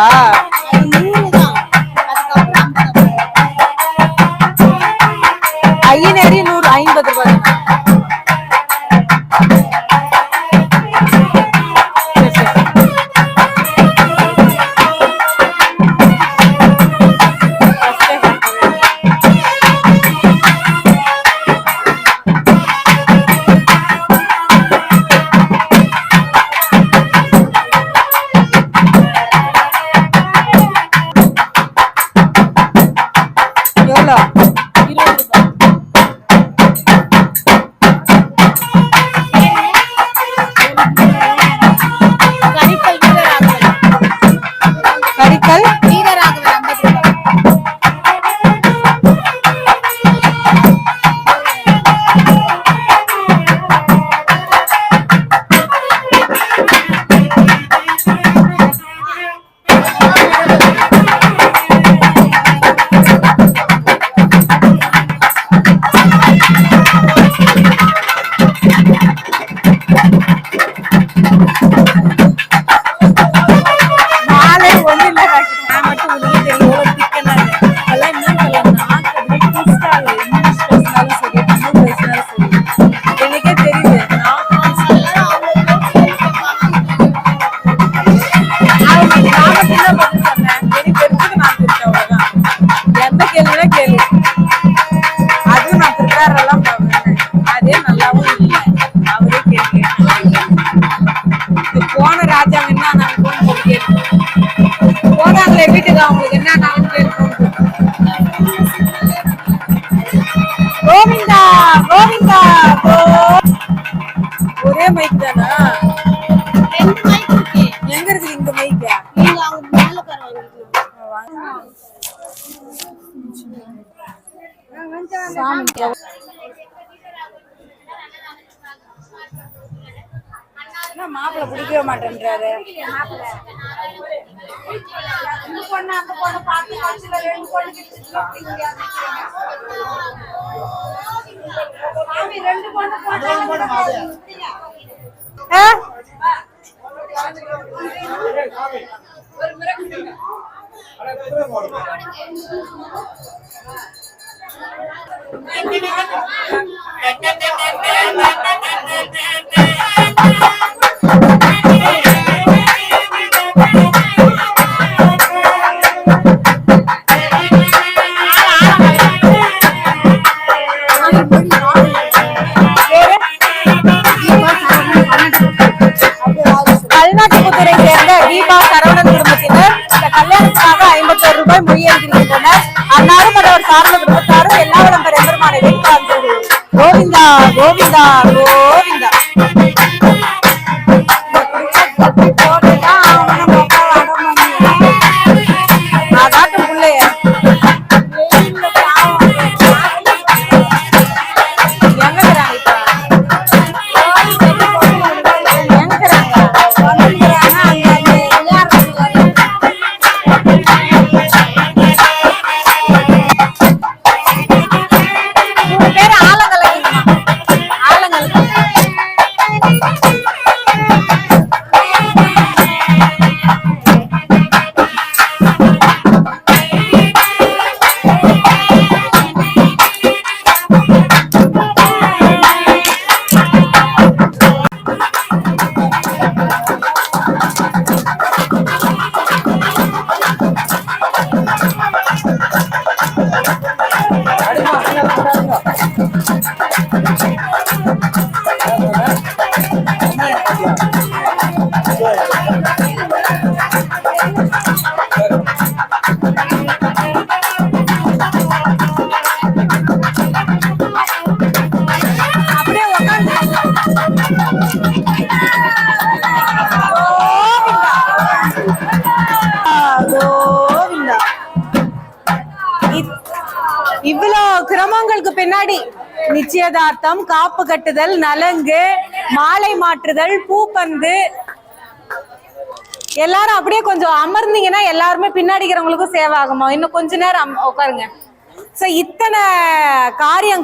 100 ஐயனேரி 100 50 ரூபாய். எவ்வளோ? 20 ரூபாய். கறிக்கல் வீட்டுக்கு அவங்களுக்கு என்ன கோவிந்தா கோவிந்தா ஒரே மைக் தானா? எங்க இருக்கு இந்த மைக்? மாப்பிள்ள பிடிக்கவே மாட்டேன்றாரு. கல்நாட்டுப்புத்துறை சேர்ந்த தீபா சரவணன் குடும்பத்தினர் இந்த கல்யாணத்துக்காக 51 ரூபாய் மொழியெழுந்திருக்கின்றனர். அன்னாரும் அவர் சார்ந்த குடும்பத்தாரும் எல்லாரும் பெருமானை வேட்பாளர்கள். கோவிந்தா கோவிந்தா கோவிந்தா. அதாட்டும் பிள்ளைய இவ்வளவு கிரமங்களுக்கு பின்னாடி நிச்சயதார்த்தம், காப்பு கட்டுதல், நலங்கு, மாலை மாற்றுதல், பூப்பந்து, எல்லாரும் அப்படியே கொஞ்சம் அமர்ந்தீங்கன்னா எல்லாருமே பின்னாடிக்கிறவங்களுக்கும் சேவை ஆகுமா. இன்னும் கொஞ்ச நேரம் உட்காருங்க. சோ இத்தனை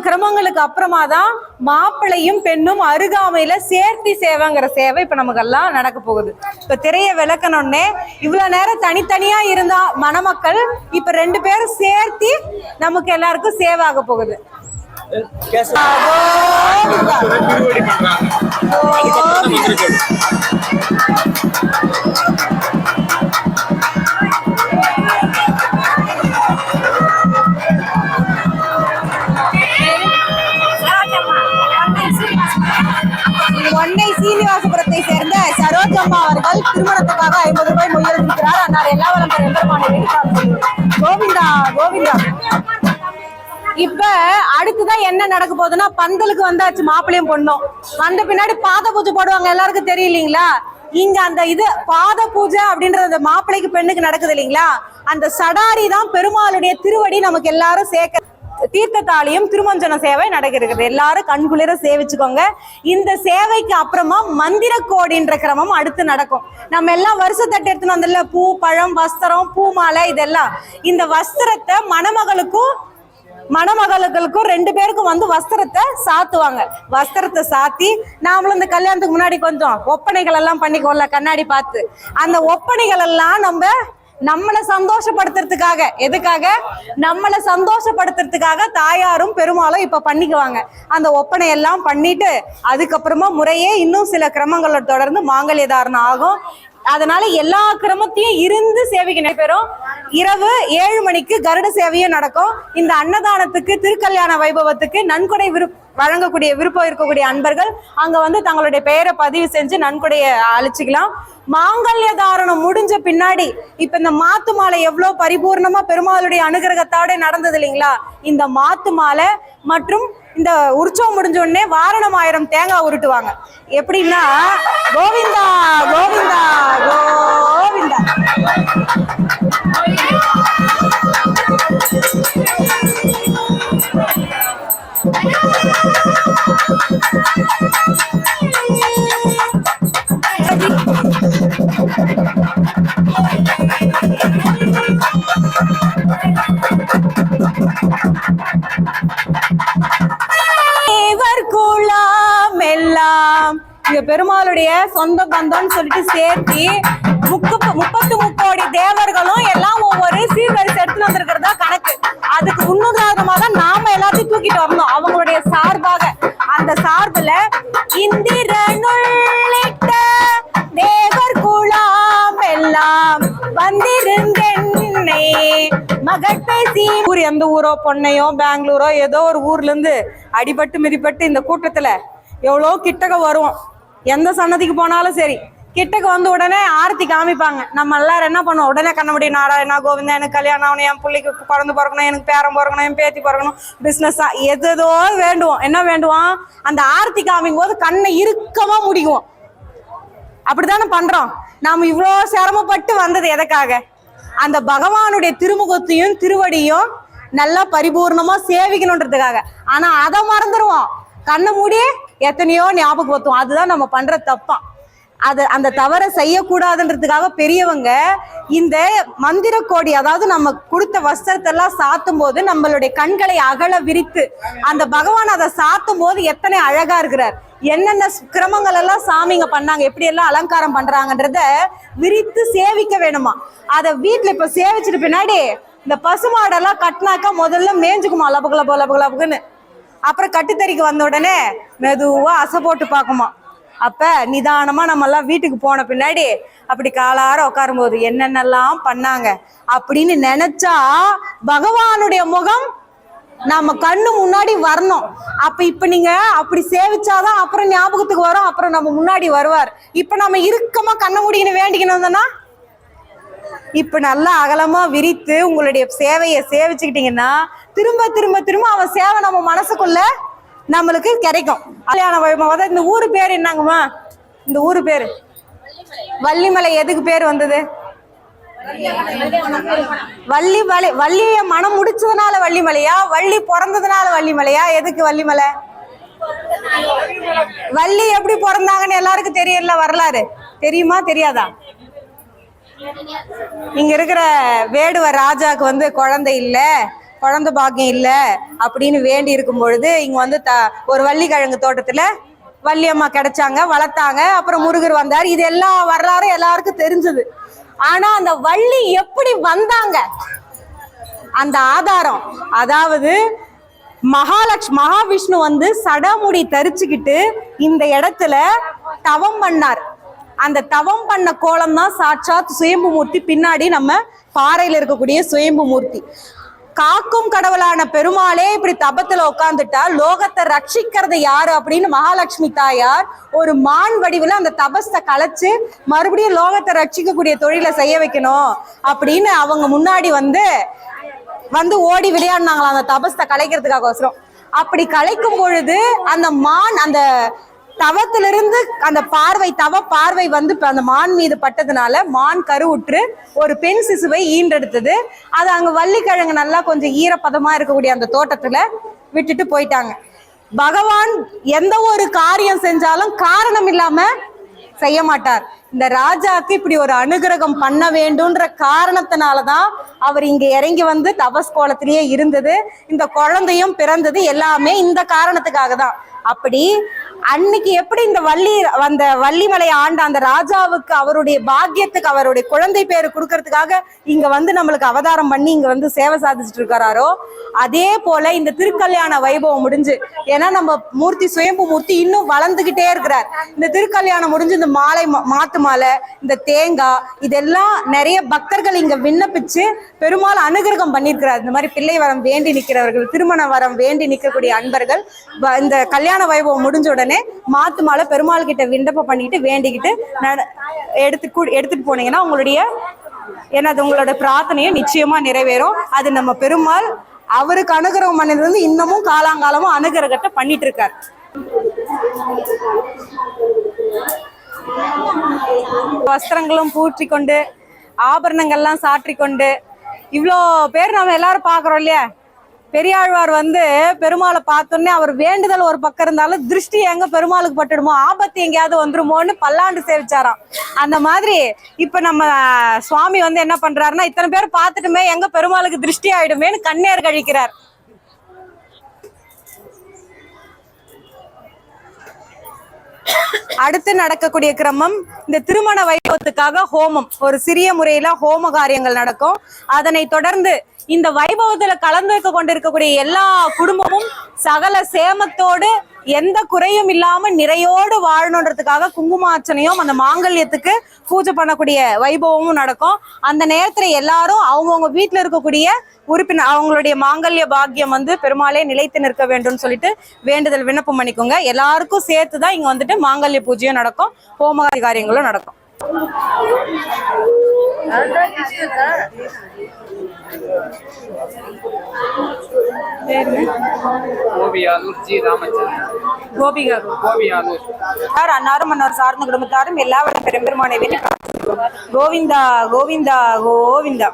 கிரமங்களுக்கு அப்புறமா தான் மாப்பிள்ளையும் பெண்ணும் அருகாமையில சேர்த்தி சேவைங்கிற சேவை இப்ப நமக்கு எல்லாம் நடக்க போகுது. இப்ப திரைய விளக்கணும்னே இவ்வளவு நேரம் தனித்தனியா இருந்தா மணமக்கள் இப்ப 2 பேரும் சேர்த்தி நமக்கு எல்லாருக்கும் சேவை ஆக போகுது. ஒன்னை சீனிவாசபுரத்தை சேர்ந்த சரோஜம்மா அவர்கள் திருமணத்துக்காக 50 ரூபாய் முயற்சிக்கிறார். அன்னார் எல்லா வளம் கோவிந்தா கோவிந்தா. இப்ப அடுத்துதான் என்ன நடக்க போகுதுன்னா, பந்தலுக்கு வந்தாச்சு மாப்பிள்ளையும் பொண்ணும். வந்த பின்னாடி பாத பூஜை போடுவாங்க, எல்லாருக்கும் தெரியலீங்களா? இங்க அந்த பாத பூஜை அப்படின்றது மாப்பிள்ளைக்கு பெண்ணுக்கு நடக்குது இல்லைங்களா? அந்த சடாரி தான் பெருமாளுடைய திருவடி நமக்கு எல்லாரும் சேர்க்க தீர்த்தத்தாலையும் திருமஞ்சன சேவை நடக்கிறது. எல்லாரும் கண்குளிர சேவிச்சுக்கோங்க. இந்த சேவைக்கு அப்புறமா மந்திர கோடின்ற கிரமம் அடுத்து நடக்கும். நம்ம எல்லாம் வருஷத்தட்டு எடுத்துன்னு வந்தல, பூ பழம் வஸ்திரம் பூ மாலை இதெல்லாம். இந்த வஸ்திரத்தை மணமகளுக்கும் 2 பேருக்கும் வந்து வஸ்திரத்தை சாத்துவாங்க. வஸ்திரத்தை சாத்தி நாமளும் இந்த கல்யாணத்துக்கு முன்னாடி கொஞ்சம் ஒப்பனைகள் எல்லாம் பண்ணிக்கோல கண்ணாடி பார்த்து. அந்த ஒப்பனைகள் எல்லாம் நம்மளை சந்தோஷப்படுத்துறதுக்காக, எதுக்காக? நம்மளை சந்தோஷப்படுத்துறதுக்காக தாயாரும் பெருமாளும் இப்ப பண்ணிக்குவாங்க. அந்த ஒப்பனை எல்லாம் பண்ணிட்டு அதுக்கப்புறமா முறையே இன்னும் சில கிரமங்களை தொடர்ந்து மாங்கல்ய தாரணம் ஆகும். அதனால எல்லா கிரமத்தையும் இருந்து சேவைக்கு நடைபெறும். இரவு 7 மணிக்கு கருட சேவையும் நடக்கும். இந்த அன்னதானத்துக்கு திருக்கல்யாண வைபவத்துக்கு நன்கொடை வழங்கக்கூடிய விருப்பம் இருக்கக்கூடிய அன்பர்கள் அங்க வந்து தங்களுடைய பெயரை பதிவு செஞ்சு நன்கொடையை அழிச்சுக்கலாம். மாங்கல்ய தாரணம் முடிஞ்ச பின்னாடி இப்ப இந்த மாத்து மாலை எவ்வளவு பரிபூர்ணமா பெருமாளுடைய அனுகிரகத்தோட நடந்தது இல்லைங்களா? இந்த மாத்து மாலை மற்றும் இந்த உற்சவம் முடிஞ்ச உடனே வாரணம் 1000 தேங்காய் உருட்டுவாங்க. எப்படின்னா, கோவிந்தா கோவிந்தா கோவிந்தா. பெருமாளுடைய சொந்த பந்தம்னு சொல்லிட்டு சேர்த்தி 33 கோடி தேவர்களும் எல்லாம் ஒவ்வொரு சீர்வரிசை எடுத்துட்டு வந்திருக்கிறதா கணக்கு. அதுக்கு உன்னுதாரணமா தான் நாம எல்லாத்தையும் தூக்கிட்டு வரணும் அவங்களுடைய சார்பாக. அந்த சார்புல இந்திரனுள்ளிட்ட தேவர் குலாம் எல்லாம் வந்திருந்தென்னை மகட்பேசி. ஊர் எந்த ஊரோ, பொன்னையோ பெங்களூரோ ஏதோ ஒரு ஊர்ல இருந்து அடிபட்டு மிதிப்பட்டு இந்த கூட்டத்துல எவ்வளோ கிட்டக்க வருவோம். எந்த சன்னதிக்கு போனாலும் சரி கிட்டக்க வந்து உடனே ஆரத்தி காமிப்பாங்க. நம்ம எல்லாரும் என்ன பண்ணுவோம்? உடனே கண்ணபடி நாராயணா கோவிந்தா, எனக்கு கல்யாணம் ஆகணும், என் பிள்ளைக்கு குழந்தை பிறக்கணும், எனக்கு பேரம் பிறக்கணும், என் பேத்தி பிறக்கணும், பிசினஸா எதோ வேண்டுவோம். என்ன வேண்டுவோம்? அந்த ஆரத்தி காமிக்கும் போது கண்ணை இறுக்கமா முடிக்குவோம். அப்படித்தானே பண்றோம். நாம இவ்வளோ சிரமப்பட்டு வந்தது எதுக்காக? அந்த பகவானுடைய திருமுகத்தையும் திருவடியும் நல்லா பரிபூர்ணமா சேவிக்கணுன்றதுக்காக. ஆனா அதை மறந்துடுவோம். கண்ணை மூடி எத்தனையோ ஞாபகம் வைத்தோம். அதுதான் நம்ம பண்ற தப்பா. அந்த தவறை செய்யக்கூடாதுன்றதுக்காக பெரியவங்க இந்த மந்திர கோடி, அதாவது நம்ம கொடுத்த வஸ்திரத்தை எல்லாம் சாத்தும் போது நம்மளுடைய கண்களை அகல விரித்து அந்த பகவான் அதை சாத்தும் போது எத்தனை அழகா இருக்கிறார், என்னென்ன கிரமங்கள் எல்லாம் சாமிங்க பண்ணாங்க, எப்படி எல்லாம் அலங்காரம் பண்றாங்கன்றத விரித்து சேவிக்க வேணுமா. அதை வீட்டுல இப்ப சேவிச்சிட்டு பின்னாடி இந்த பசுமாடெல்லாம் கட்டினாக்கா முதல்ல மேய்ஞ்சுக்குமா லபகுலபுன்னு. அப்புறம் கட்டுத்தறிக்கு வந்த உடனே மெதுவா அசை போட்டு பார்க்குமா. அப்ப நிதானமா நம்ம எல்லாம் வீட்டுக்கு போன பின்னாடி அப்படி காலார உட்காரும் போது என்னென்னலாம் பண்ணாங்க அப்படின்னு நினைச்சா பகவானுடைய முகம் நம்ம கண்ணு முன்னாடி வரணும். அப்ப இப்ப நீங்க அப்படி சேவிச்சாதான் அப்புறம் ஞாபகத்துக்கு வரும், அப்புறம் நம்ம முன்னாடி வருவார். இப்ப நம்ம இறுக்கமா கண்ண முடிக்கணும் வேண்டிக்கணும்னா இப்ப நல்லா அகலமா விரித்து உங்களுடைய சேவையை சேவிச்சுக்கிட்டீங்கன்னா திரும்ப திரும்ப திரும்ப அவன் சேவை நம்ம மனசுக்குள்ள நம்மளுக்கு கிடைக்கும். கல்யாண வைபவம். இந்த ஊரு பேர் என்னங்கம்மா? இந்த ஊரு பேரு வள்ளிமலை. எதுக்கு பேர் வந்தது? வள்ளிமலை. வள்ளிய மனம் முடிச்சதுனால வள்ளிமலையா, வள்ளி பிறந்ததுனால வள்ளிமலையா? எதுக்கு வள்ளிமலை? வள்ளி எப்படி பிறந்தாங்கன்னு எல்லாருக்கும் தெரியல. வரலாறு தெரியுமா தெரியாதா? இங்க இருக்கிற வேடுவ ராஜாக்கு குழந்தை இல்ல, குழந்தை பாக்கியம் இல்லை அப்படின்னு வேண்டி இருக்கும் பொழுது இங்க வந்து ஒரு வள்ளிக்கிழங்கு தோட்டத்துல வள்ளியம்மா கிடைச்சாங்க, வளர்த்தாங்க. அப்புறம் முருகர் வந்தார். இது எல்லா வரலாறும் எல்லாருக்கும் தெரிஞ்சது. ஆனா அந்த வள்ளி எப்படி வந்தாங்க, அந்த ஆதாரம், அதாவது மகாவிஷ்ணு வந்து சடமுடி தரிச்சுக்கிட்டு இந்த இடத்துல தவம் பண்ணார். அந்த தவம் பண்ண கோலம் தான் சாட்சாத் சுயம்பு மூர்த்தி. பின்னாடி நம்ம பாறையில இருக்கக்கூடிய சுயம்பு மூர்த்தி. காக்கும் கடவுளான பெருமாளே இப்படி தபத்துல உட்காந்துட்டா லோகத்தை ரட்சிக்கிறது யாரு அப்படின்னு மகாலட்சுமி தாயார் ஒரு மான் வடிவில் அந்த தபஸை கலைச்சு மறுபடியும் லோகத்தை ரட்சிக்கக்கூடிய தொழிலை செய்ய வைக்கணும் அப்படின்னு அவங்க முன்னாடி வந்து ஓடி விளையாடினாங்களாம் அந்த தபஸை கலைக்கிறதுக்காக. அப்படி கலைக்கும் பொழுது அந்த மான் அந்த தவத்திலிருந்து அந்த தவ பார்வை வந்து அந்த மான் மீது பட்டதுனால மான் கருவுற்று ஒரு பெண் சிசுவை ஈன்றெடுத்தது. அது அங்க வள்ளிக்கிழங்கு நல்லா கொஞ்சம் ஈரப்பதமா இருக்கக்கூடிய அந்த தோட்டத்துல விட்டுட்டு போயிட்டாங்க. பகவான் எந்த ஒரு காரியம் செஞ்சாலும் காரணம் இல்லாம செய்ய மாட்டார். இந்த ராஜாக்கு இப்படி ஒரு அனுகிரகம் பண்ண வேண்டும்ன்ற காரணத்தினாலதான் அவர் இங்க இறங்கி வந்து தபஸ் கோலத்திலேயே இருந்தது. இந்த குழந்தையும் பிறந்தது எல்லாமே இந்த காரணத்துக்காக தான். அப்படி அன்னைக்கு எப்படி இந்த வள்ளிமலை ஆண்ட அந்த ராஜாவுக்கு அவருடைய பாக்கியத்துக்கு அவருடைய குழந்தை பேரு கொடுக்கறதுக்காக இங்க வந்து நம்மளுக்கு அவதாரம் பண்ணி இங்க வந்து சேவை சாதிச்சுட்டு இருக்காரோ, அதே போல இந்த திருக்கல்யாண வைபவம் முடிஞ்சு, ஏன்னா நம்ம மூர்த்தி சுயம்பு மூர்த்தி இன்னும் வளர்ந்துகிட்டே இருக்கிறார். இந்த திருக்கல்யாணம் முடிஞ்சு இந்த மாத்து மாலை, இந்த தேங்காய், இதெல்லாம் நிறைய பக்தர்கள் இங்க விண்ணப்பிச்சு பெருமாள் அனுகிரகம் பண்ணியிருக்கிறார். இந்த மாதிரி பிள்ளை வரம் வேண்டி நிற்கிறவர்கள், திருமண வரம் வேண்டி நிற்கக்கூடிய அன்பர்கள் இந்த கல்யாண வைபவம் முடிஞ்ச உடனே மாத்து மாலை பெருமாள் கிட்ட விண்ணப்பம் பண்ணிட்டு வேண்டிக்கிட்டு எடுத்துட்டு போனீங்கன்னா உங்களோட பிரார்த்தனையும் நிச்சயமா நிறைவேறும். அது நம்ம பெருமாள் அவருக்கு அனுகிரகம் பண்ணது இன்னமும் காலாங்காலமும் அனுகிரகத்தை பண்ணிட்டு இருக்காரு. வஸ்திரங்களும் பூற்றி கொண்டு ஆபரணங்கள்லாம் சாற்றி கொண்டு இவ்வளோ பேர் நம்ம எல்லாரும் பாக்குறோம் இல்லையா. பெரியாழ்வார் வந்து பெருமாளை பார்த்தோன்னே அவர் வேண்டுதல் ஒரு பக்கம் இருந்தாலும் திருஷ்டி எங்க பெருமாளுக்கு பட்டுடுமோ, ஆபத்து எங்கேயாவது வந்துருமோன்னு பல்லாண்டு சேவிச்சாராம். அந்த மாதிரி இப்ப நம்ம சுவாமி வந்து என்ன பண்றாருன்னா, இத்தனை பேர் பார்த்துட்டுமே எங்க பெருமாளுக்கு திருஷ்டி ஆயிடுமேன்னு கண்ணீர் கழிக்கிறார். அடுத்து நடக்கக்கூடிய கிரமம் இந்த திருமண வைபவத்துக்காக ஹோமம், ஒரு சிறிய முறையில ஹோம காரியங்கள் நடக்கும். அதனை தொடர்ந்து இந்த வைபவத்துல கலந்து கொண்டிருக்கக்கூடிய எல்லா குடும்பமும் சகல சேமத்தோடு எந்த குறையும் இல்லாம நிறையோடு வாழணுன்றதுக்காக குங்குமார்ச்சனையும் அந்த மாங்கல்யத்துக்கு பூஜை பண்ணக்கூடிய வைபவமும் நடக்கும். அந்த நேரத்துல எல்லாரும் அவங்கவுங்க வீட்டுல இருக்கக்கூடிய உறுப்பினர் அவங்களுடைய மாங்கல்ய பாக்கியம் வந்து பெருமாளே நிலைத்து நிற்க வேண்டும் சொல்லிட்டு வேண்டுதல் விண்ணப்பம் பண்ணிக்கோங்க. எல்லாருக்கும் சேர்த்துதான் இங்க வந்துட்டு மாங்கல்ய பூஜையும் நடக்கும், ஹோம காரியங்களும் நடக்கும். அன்னாரும் மன்னர் சார்ந்த குடும்பத்தாரும் எல்லா பெரும்பெருமானை வேண்டி கோவிந்தா கோவிந்தா கோவிந்தா.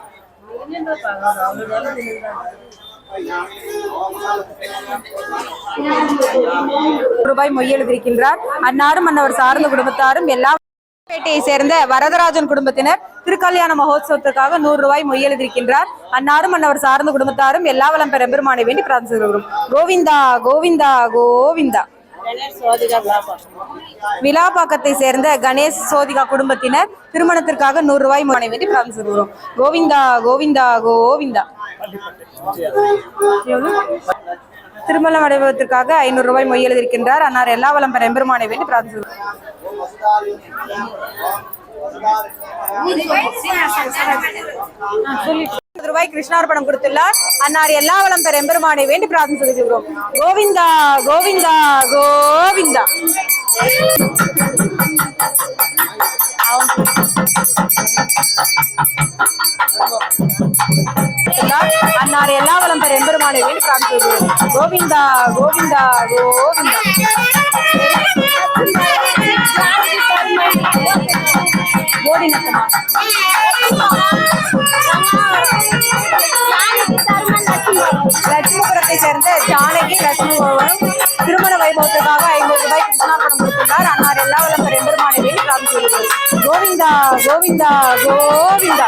ரூபாய் மொய் எழுதியிருக்கின்றார். அன்னாரும் மன்னவர் சார்ந்த குடும்பத்தாரும் எல்லா பேட்டையை சேர்ந்த வரதராஜன் குடும்பத்தினர் திருக்கல்யாண மகோத்சவத்துக்காக 100 ரூபாய் மொய் எழுதியிருக்கின்றார். அன்னாரும் மன்னவர் சார்ந்த குடும்பத்தாரும் எல்லா வளம் பெற பெருமானை வேண்டி பிரார்த்திக்கிறோம். கோவிந்தா கோவிந்தா கோவிந்தா. விழாப்பாக்கத்தை சேர்ந்த கணேஷ் சோதிகா குடும்பத்தினர் திருமணத்திற்காக 100 ரூபாய் மொய் வேண்டி பிரார்த்திக்கிறோம். கோவிந்தா கோவிந்தா கோவிந்தா. திருமணம் அடைவதற்காக 500 ரூபாய் மொய் எழுதியிருக்கின்றார். அன்னார் எல்லா வளம் பெற பெருமானை வேண்டி பிரார்த்திக்கிறோம். ரூபாய் கிருஷ்ணார்பணம் கொடுத்துள்ளார். அன்னார் எல்லா வளம் பெற எம்பெருமானை வேண்டி பிரார்த்தனை செய்கிறோம். கோவிந்தா கோவிந்தா கோவிந்தா. அன்னார் எல்லா வளம் பெற எம்பெருமானை வேண்டி பிரார்த்தனை செய்கிறோம். கோவிந்தா கோவிந்தா கோவிந்தா. லட்சுமிபுரத்தை சேர்ந்த ஜானகி லட்சுமி திருமண வைபவத்துக்காக 500 ரூபாய் கிருஷ்ணார்பணம் கொடுத்துள்ளார். அன்னார் எல்லா வளம் பெற எம்பெருமானை வேண்டி பிரார்த்தனை செய்கிறோம். கோவிந்தா கோவிந்தா கோவிந்தா.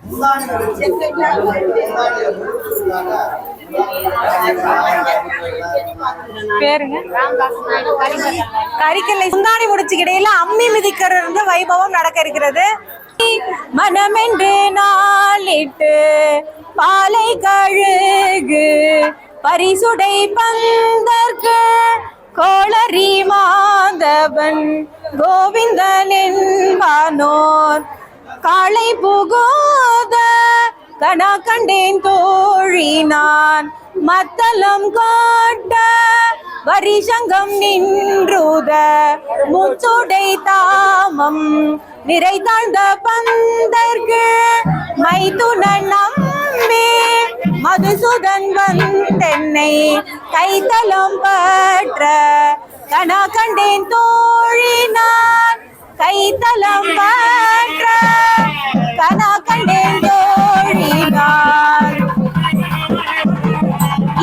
முந்தானை முடிச்சு முந்தானையை பேருங்க கரிக்கல்லை முந்தாணி முடிச்சுக்கிடையில அம்மி மிதிக்கிறது வைபவம் நடக்க இருக்கிறது. மனமென்று நாளிட்டு பாலை கழுகு பரிசுடை பந்தற்கு கோளரி மாதவன் கோவிந்தன் என்பானோர் காளை புகுத கனா கண்டேன் தோழி நான் மத்தளம் காட்ட வரிசங்கம் நின்றுத முச்சுடை தாமம் நிறை தாழ்ந்த பந்தர்க்கு மைத்துனன் நம்பி மதுசூதன் வந்தென்னை கைத்தலம் பற்ற கனா கண்டேன் தோழி நான் கைத்தலம் பற்ற கனா கண்டேன் தோழி நான்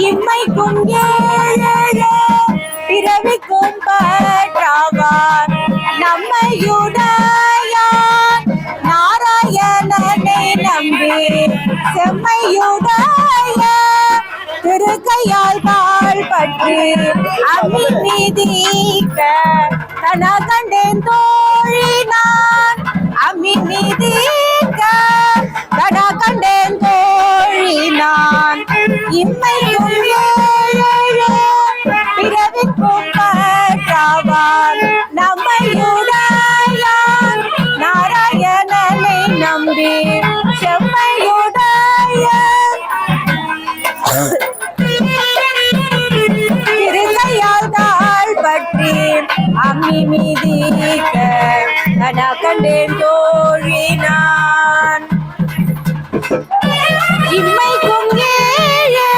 இம்மைக்கும் ஏழே பிறவிக்கும் பற்றாவான் நம்மையுடையான் நாராயணனை நம்பி செம்மையுடைய திருக்கையால் கால் பற்றி அம்மி நீதிக்க கனா கண்டேன் தோழி நான் அம்மி நீதிக்க கனா கண்டேன் தோழி நான் இம்மையும் ஏழே பிறவிக்கும் பற்றாவான் நம்மையுடையான் நாராயணனை நம்பி செம்மையுடைய திருக்கையால் தாழ் பற்றி அம்மி மீதிக்க கனா கண்டேன் தோழி நான் இம்மைக்கும் ஏழே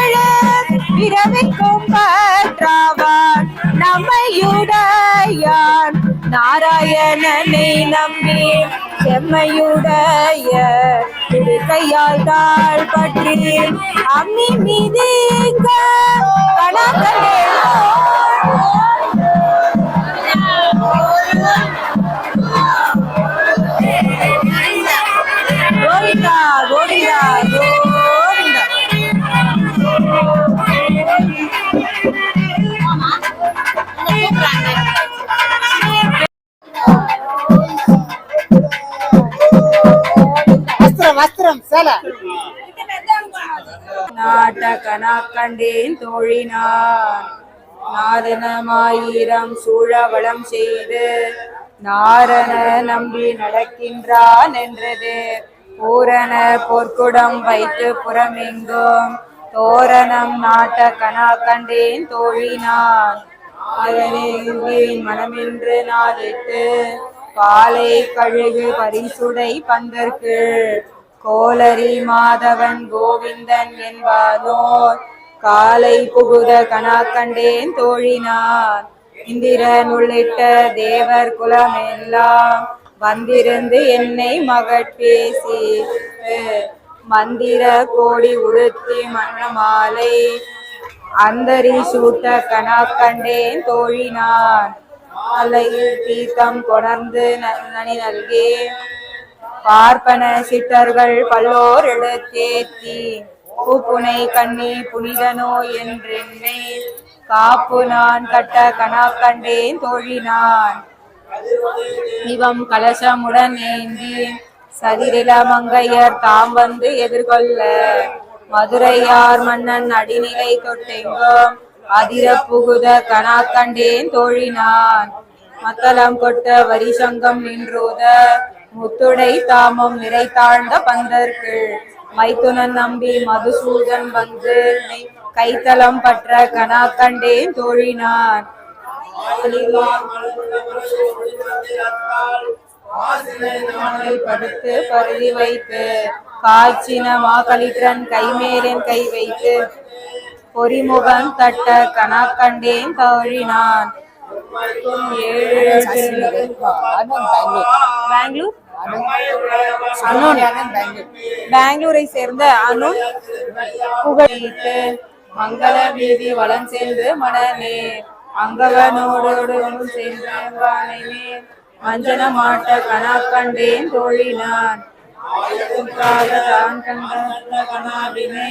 பிறவிக்கும் பற்றாவான் நம்மையுடையான் நாராயணனை நம்பி செம்மையுடைய திருக்கையால் தாழ் பற்றி அம்மி மீதிக்க கனா கண்டேன் கோவிந்தா கோவிந்தா கோவிந்தா. வஸ்திரம் சேலை நாட்ட கனா கண்டேன் தோழினான் நாதனமாயிரம் சூழவளம் செய்து நாரண நம்பி நடக்கின்றான் என்றது பூரண பொற்குடம் வைத்து புறமெங்கும் தோரணம் நாட்ட கனா கண்டேன் தோழினான் அதனேன் மனமென்று நாளிட்டு பாலை கழுகு பரிசுடை பந்தற்கு கோளரி மாதவன் கோவிந்தன் என்பானோர் காலை புகுத கனா கண்டேன் தோழினான் இந்திரன் உள்ளிட்ட தேவர் குலமெல்லாம் வந்திருந்து என்னை மகட்பேசி மந்திர கோடி உடுத்தி மணமாலை அந்தரி சூட்ட கனா கண்டேன் தோழினான் அலையில் தீர்த்தம் கொணர்ந்து நனி நல்கே பார்ப்பன சிட்டர்கள் பல்லோர் எடுத்தேத்தி பூப்புனை கண்ணி புனிதனோ என்றென்னை காப்பு நான் கட்ட கனா கண்டேன் தோழினான் இவம் கலசமுடன் ஏந்தி சதிரில மங்கையர் தாம் வந்து எதிர்கொள்ள மதுரையார் மன்னன் அடிநிலை தொட்டெங்கும் அதிர புகுத கனா கண்டேன் தோழினான் மத்தளம் கொட்ட வரிசங்கம் நின்றோத முத்துடை தாமம் நிறை தாழ்ந்த பந்தற்கு மைத்துனன் நம்பி மதுசூதன் வந்து கைத்தலம் பற்ற கனா கண்டேன் தோழினான் படுத்து பருதி வைத்து காய்ச்சின மாக்களிற்றன் கைமேலின் கை வைத்து பொறிமுகம் தட்ட கனா கண்டேன் தோழினான் பெங்களூரை சேர்ந்த அனு புகழித்து மங்கள வீதி வளம் சேர்ந்து மணலே அங்கவனோடு சேர்ந்த மஞ்சன மாட்ட கனா கண்டேன் தோழினான் தான் கண்ட கனாவினை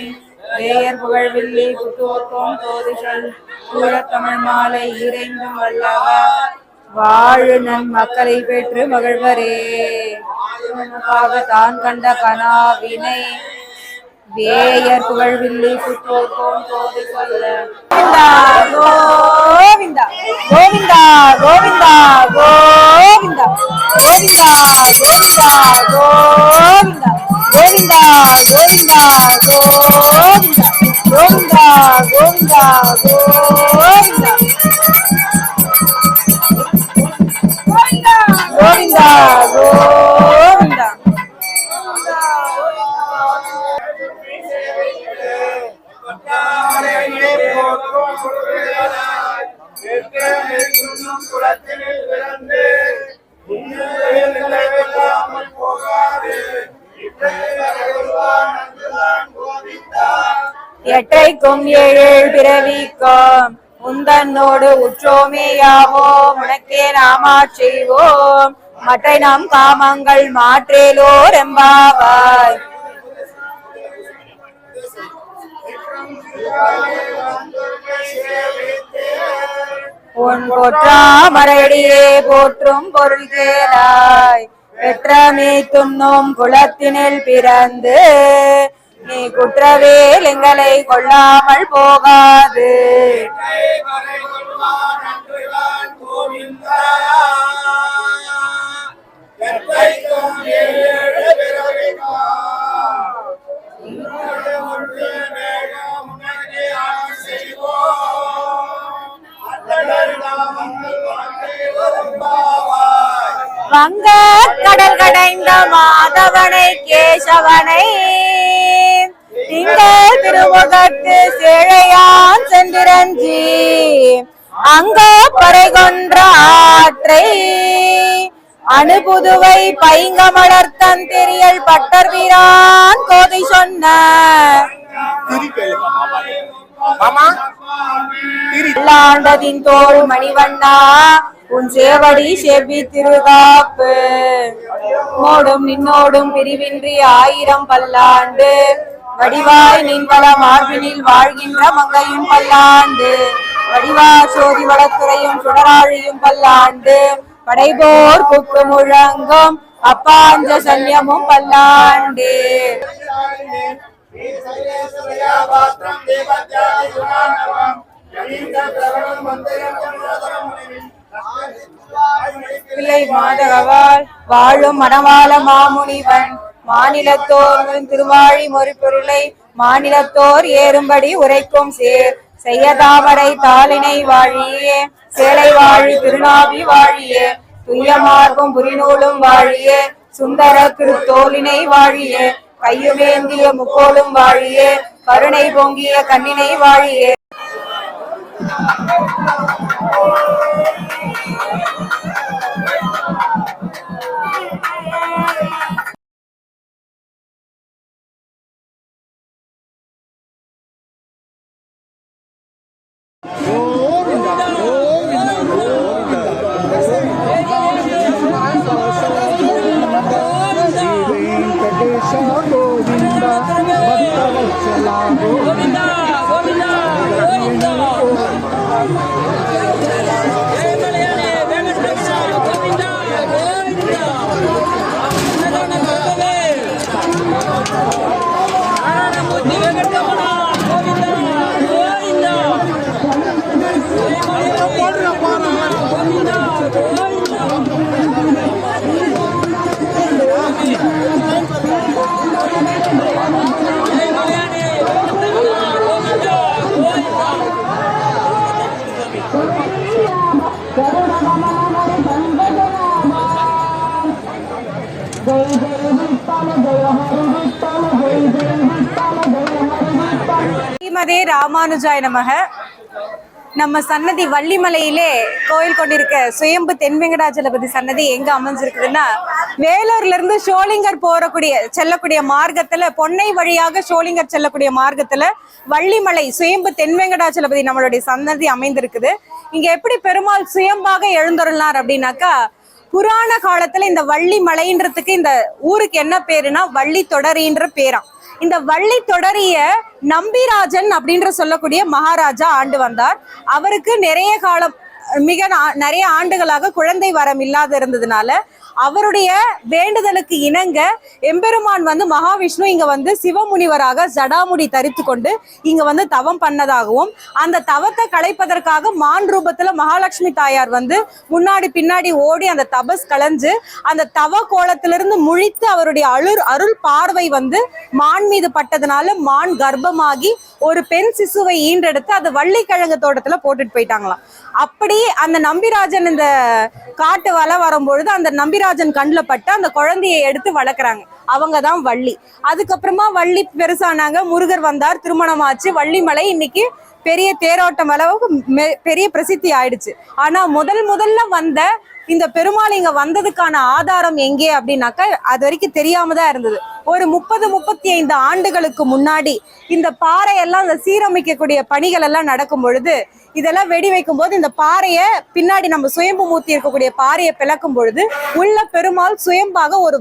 வேயர் புகழ்வில்லி புத்தோர்கோம் தோதிகள் தமிழ் மாலை இறைந்தும் வல்லவர் வாழு நன் மக்களை பெற்று மகிழ்வரே. தான் கண்ட கனாவினை வேயர் புகழ்வில்லி புத்தோர்கோம் தோதி சொல்ல கோவிந்தா கோவிந்தா கோவிந்தா கோவிந்தா கோவிந்தா கோவிந்தா கோவிந்தா கோவிந்தா கோவிந்தா கோவிந்தா கோவிந்தா கோவிந்தா கோவிந்தா கோவிந்தா. எற்றைக்கும் ஏழு பிறவிக்கும் உந்தன்னோடு உற்றோமேயாவோ உனக்கே நாமா செய்வோம் மற்றை நாம் காமங்கள் மாற்றேலோ ரெம்பாவாய். உன் போற்றாமரடியே போற்றும் பொருள் கேளாய் பெற்றமே துண்ணும் குலத்தினில் பிறந்து நீ குற்றவேல் எங்களை கொள்ளாமல் போகாது. வங்க கடல் கடைந்த மாதவனை கேசவனை திங்கள் திருமுகத்து சேழையான் செந்திரஞ்சி அங்க பறை கொன்ற ஆற்றை அணுபுதுவை பைங்க மலர்த்தன் தெரியல் பட்டர் வீரான் கோதை சொன்ன ஆண்டதின் தோல் மணிவண்ணா உன் சேவடி செவ்வி திருகாப்பு மோடும் நின்னோடும் பிரிவின்றி 1000 பல்லாண்டு வடிவாய் நின்பல மார்பினில் வாழ்கின்ற மங்கையும் பல்லாண்டு வடிவா சோதி வளத்துறையும் சுடராழியும் பல்லாண்டு படைபோர் குக்கு முழங்கும் அப்பாஞ்ச சல்யமும் பல்லாண்டு. பிள்ளை மாதகவால் வாழும் மணவாள மாமுனிவன் மாநிலத்தோர் திருவாழி மொழிப்பொருளை மாநிலத்தோர் ஏறும்படி உரைக்கும் சேர் செய்யதாமரை தாளினை வாழியே சேலை வாழி திருநாவி வாழியே துய்யமார்பும் புரிநூலும் வாழியே சுந்தர திருத்தோலினை வாழியே கையுமேந்திய முக்கோலும் வாழியே கருணை பொங்கிய கண்ணினை வாழியே. ஸ்ரீமதே ராமானுஜாய நமக. நம்ம சன்னதி வள்ளிமலையிலே கோயில் கொண்டிருக்க சுயம்பு தென்வெங்கடாஜலபதி சன்னதி எங்க அமைஞ்சிருக்குதுன்னா, வேலூர்ல இருந்து ஷோலிங்கர் செல்லக்கூடிய மார்க்கத்துல பொன்னை வழியாக ஷோலிங்கர் செல்லக்கூடிய மார்க்கத்துல வள்ளிமலை சுயம்பு தென்வெங்கடாஜலபதி நம்மளுடைய சன்னதி அமைந்திருக்குது. இங்க எப்படி பெருமாள் சுயம்பாக எழுந்தருளார் அப்படின்னாக்கா, புராண காலத்துல இந்த வள்ளி மலைன்றதுக்கு இந்த ஊருக்கு என்ன பேருனா வள்ளி தொடரின்ற பேராம். இந்த வள்ளி தொடரிய நம்பிராஜன் அப்படின்ற சொல்லக்கூடிய மகாராஜா ஆண்டு வந்தார். அவருக்கு நிறைய ஆண்டுகளாக குழந்தை வரம் இல்லாத இருந்ததுனால அவருடைய வேண்டுதலுக்கு இணங்க எம்பெருமான் வந்து மகாவிஷ்ணு இங்க வந்து சிவமுனிவராக ஜடாமுடி தரித்து கொண்டு இங்க வந்து தவம் பண்ணதாகவும், அந்த தவத்தை கலைப்பதற்காக மான் ரூபத்துல மகாலட்சுமி தாயார் வந்து முன்னாடி பின்னாடி ஓடி அந்த தபஸ் கலைஞ்சு அந்த தவ கோலத்திலிருந்து முழித்து அவருடைய அருள் பார்வை வந்து மான் மீது பட்டதுனால மான் கர்ப்பமாகி ஒரு பெண் சிசுவை ஈன்றெடுத்து அது வள்ளிக்கிழங்கு தோட்டத்துல போட்டுட்டு போயிட்டாங்களாம். அப்படி அந்த நம்பிராஜன் இந்த காட்டு வலை வரும்பொழுது அந்த நம்பிராஜன் கண்ணுல பட்டு அந்த குழந்தையை எடுத்து வளர்க்குறாங்க. அவங்கதான் வள்ளி. அதுக்கப்புறமா வள்ளி பெருசானாங்க, முருகர் வந்தார், திருமணம் ஆச்சு. வள்ளிமலை இன்னைக்கு பெரிய தேரோட்டம் அளவுக்கு பெரிய பிரசித்தி ஆயிடுச்சு. ஆனா முதல்ல வந்த இந்த பெருமாள் இங்க வந்ததுக்கான ஆதாரம் எங்கே அப்படின்னாக்கா அது வரைக்கும் தெரியாம தான் இருந்தது. ஒரு 30-35 ஆண்டுகளுக்கு முன்னாடி இந்த பாறையெல்லாம் இந்த சீரமைக்கக்கூடிய பணிகள் எல்லாம் நடக்கும் பொழுது இதெல்லாம் வெடி வைக்கும் போது இந்த பாறையை பின்னாடி நம்ம சுயம்பு மூர்த்தி இருக்கக்கூடிய பாறையை பிளக்கும் பொழுது உள்ள பெருமாள் சுயம்பாக ஒரு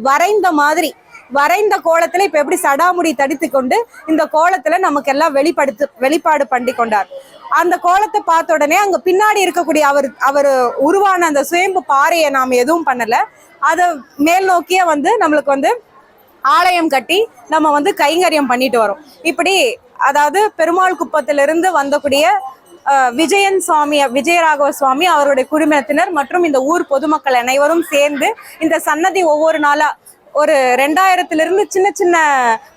வரைந்த கோலத்துல இப்ப எப்படி சடாமுடி தடித்து கொண்டு இந்த கோலத்துல நமக்கு எல்லாம் வெளிப்பாடு பண்ணி கொண்டார். அந்த கோலத்தை பார்த்த உடனே அங்க பின்னாடி இருக்கக்கூடிய அவர் உருவான அந்த சுயம்பு பாறையை நாம எதுவும் பண்ணல. அதை மேல் நோக்கிய வந்து நம்மளுக்கு வந்து ஆலயம் கட்டி நம்ம வந்து கைங்கரியம் பண்ணிட்டு வரோம். இப்படி அதாவது பெருமாள் குப்பத்திலிருந்து வந்தக்கூடிய விஜயராகவ சுவாமி அவருடைய குடும்பத்தினர் மற்றும் இந்த ஊர் பொதுமக்கள் அனைவரும் சேர்ந்து இந்த சன்னதி ஒவ்வொரு நாளா ஒரு 2000 சின்ன சின்ன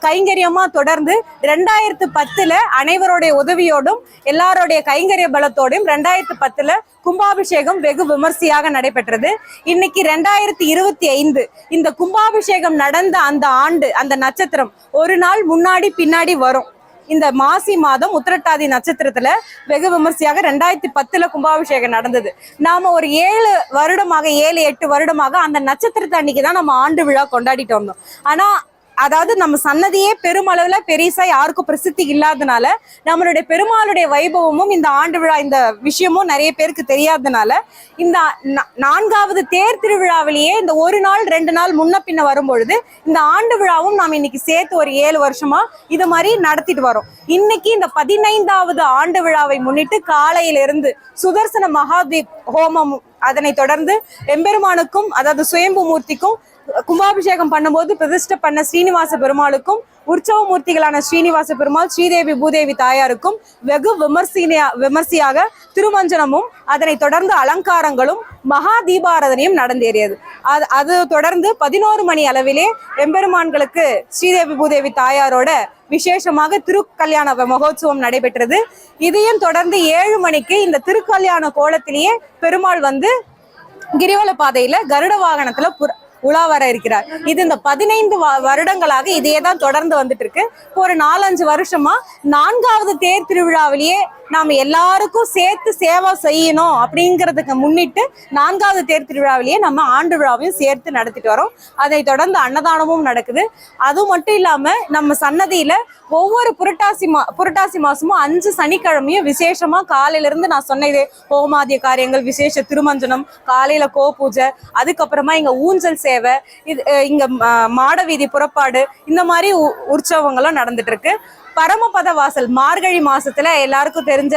கைங்கரியமா தொடர்ந்து 2010 அனைவருடைய உதவியோடும் எல்லாருடைய கைங்கரிய பலத்தோடும் 2010 கும்பாபிஷேகம் வெகு விமர்சையாக நடைபெற்றது. இன்னைக்கு 2025 இந்த கும்பாபிஷேகம் நடந்த அந்த ஆண்டு அந்த நட்சத்திரம் ஒரு நாள் முன்னாடி பின்னாடி வரும். இந்த மாசி மாதம் உத்திரட்டாதி நட்சத்திரத்துல வெகு விமர்சையாக 2010 கும்பாபிஷேகம் நடந்தது. நாம ஒரு 7-8 வருடமாக அந்த நட்சத்திரத்தை அன்னைக்குதான் நம்ம ஆண்டு விழா கொண்டாடிட்டு வந்தோம். ஆனா அதாவது நம்ம சன்னதியே பெருமளவுல பெரிசா யாருக்கும் பிரசித்தி இல்லாதனால நம்மளுடைய பெருமாளுடைய வைபவமும் இந்த ஆண்டு விழா இந்த விஷயமும் நிறைய பேருக்கு தெரியாதனால இந்த 4வது தேர் திருவிழாவிலேயே இந்த ஒரு நாள் 2 நாள் முன்ன பின்ன வரும்பொழுது இந்த ஆண்டு விழாவும் நாம் இன்னைக்கு சேர்த்து ஒரு 7 வருஷமா இது மாதிரி நடத்திட்டு வரோம். இன்னைக்கு இந்த 15வது ஆண்டு விழாவை முன்னிட்டு காலையிலிருந்து சுதர்சன மகாதீப் ஹோமம், அதனை தொடர்ந்து எம்பெருமானுக்கும் அதாவது சுயம்பு மூர்த்திக்கும் கும்பாபிஷேகம் பண்ணும்போது பிரதிஷ்டை பண்ண ஸ்ரீனிவாச பெருமாளுக்கும் உற்சவ மூர்த்திகளான ஸ்ரீனிவாச பெருமாள் ஸ்ரீதேவி பூதேவி தாயாருக்கும் வெகு விமர்சையாக திருமஞ்சனமும் அதனை தொடர்ந்து அலங்காரங்களும் மகா தீபாராதனையும் நடந்தேறியது. அது தொடர்ந்து 11 மணி அளவிலே எம்பெருமான்களுக்கு ஸ்ரீதேவி பூதேவி தாயாரோட விசேஷமாக திருக்கல்யாண மகோத்சவம் நடைபெற்றது. இதையும் தொடர்ந்து 7 மணிக்கு இந்த திருக்கல்யாண கோலத்திலேயே பெருமாள் வந்து கிரிவல பாதையில கருட வாகனத்துல உலா வர இருக்கிறார். இது இந்த 15 வருடங்களாக இதே தான் தொடர்ந்து வந்துட்டு இருக்கு. ஒரு 4-5 வருஷமா 4வது தேர் திருவிழாவிலேயே நாம எல்லாருக்கும் சேர்த்து சேவை செய்யணும் அப்படிங்கிறதுக்கு முன்னிட்டு 4வது தேர் திருவிழாவிலேயே நம்ம ஆண்டு விழாவையும் சேர்த்து நடத்திட்டு வரோம். அதை தொடர்ந்து அன்னதானமும் நடக்குது. அது மட்டும் இல்லாம நம்ம சன்னதியில ஒவ்வொரு புரட்டாசி மாசமும் 5 சனிக்கிழமையும் விசேஷமா காலையில இருந்து நான் சொன்னதே ஹோமாதிய காரியங்கள், விசேஷ திருமஞ்சனம், காலையில கோ பூஜை, அதுக்கப்புறமா இங்க ஊஞ்சல் சேவை, இங்க மாடவீதி புறப்பாடு, இந்த மாதிரி உற்சவங்களும் நடந்துட்டு இருக்கு. பரமபத வாசல் மார்கழி மாசத்துல எல்லாருக்கும் தெரிஞ்ச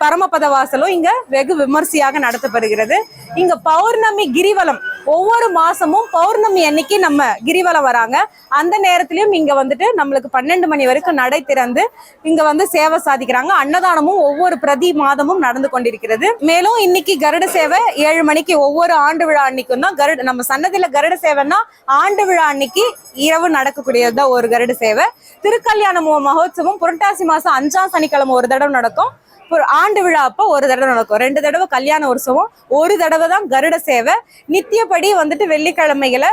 பரமபத வாசலும் இங்க வெகு விமர்சையாக நடத்தப்படுகிறது. இங்க பௌர்ணமி கிரிவலம் ஒவ்வொரு மாசமும் பௌர்ணமி அன்னைக்கு நம்ம கிரிவலம் வராங்க. அந்த நேரத்திலயும் இங்க வந்துட்டு நம்மளுக்கு 12 மணி வரைக்கும் நடை திறந்து இங்க வந்து சேவை சாதிக்கிறாங்க. அன்னதானமும் ஒவ்வொரு பிரதி மாதமும் நடந்து கொண்டிருக்கிறது. மேலும் இன்னைக்கு கருட சேவை 7 மணிக்கு ஒவ்வொரு ஆண்டு விழா அன்னைக்கும் தான் நம்ம சன்னதியில கருட சேவைன்னா ஆண்டு விழா அன்னைக்கு இரவு நடக்கக்கூடியதுதான் ஒரு கருட சேவை. திருக்கல்யாண மகோத்சவம் புரட்டாசி மாசம் 5ஆம் சனிக்கிழமை ஒரு தடவை நடக்கும். ஆண்டு விழா அப்போ ஒரு தடவை நடக்கும். 2 தடவை கல்யாண உற்சவம், ஒரு தடவை தான் கருட சேவை. நித்தியப்படி வந்துட்டு வெள்ளிக்கிழமைகளை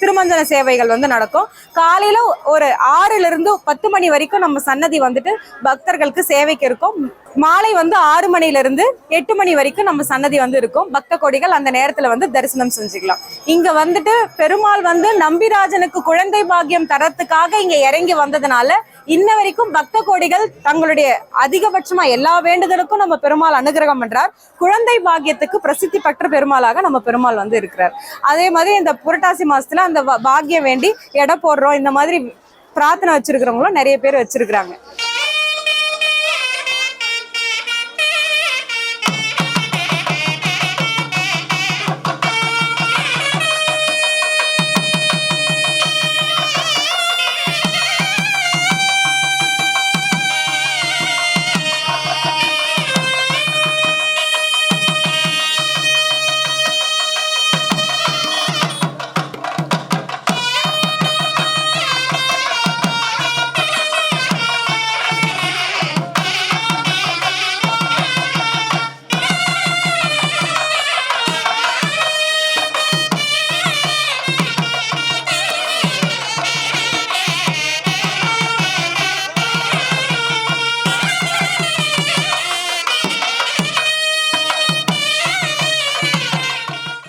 திருமஞ்சன சேவைகள் வந்து நடக்கும். காலையில ஒரு 6 to 10 மணி வரைக்கும் நம்ம சன்னதி வந்துட்டு பக்தர்களுக்கு சேவைக்கு இருக்கும். மாலை வந்து 6 மணிலிருந்து 8 மணி வரைக்கும் நம்ம சன்னதி வந்து இருக்கும். பக்த கோடிகள் அந்த நேரத்துல வந்து தரிசனம் செஞ்சுக்கலாம். இங்க வந்துட்டு பெருமாள் வந்து நம்பிராஜனுக்கு குழந்தை பாக்கியம் தரத்துக்காக இங்க இறங்கி வந்ததுனால இன்ன வரைக்கும் பக்த கோடிகள் தங்களுடைய அதிகபட்சமா எல்லா வேண்டுதலுக்கும் நம்ம பெருமாள் அனுகிரகம் பண்றார். குழந்தை பாக்கியத்துக்கு பிரசித்தி பெற்ற பெருமாளாக நம்ம பெருமாள் வந்து இருக்கிறார். அதே மாதிரி இந்த புரட்டாசி மாசத்துல அந்த பாக்கியம் வேண்டி எடை போடுறோம், இந்த மாதிரி பிரார்த்தனை வச்சிருக்கிறவங்களும் நிறைய பேர் வச்சிருக்கிறாங்க.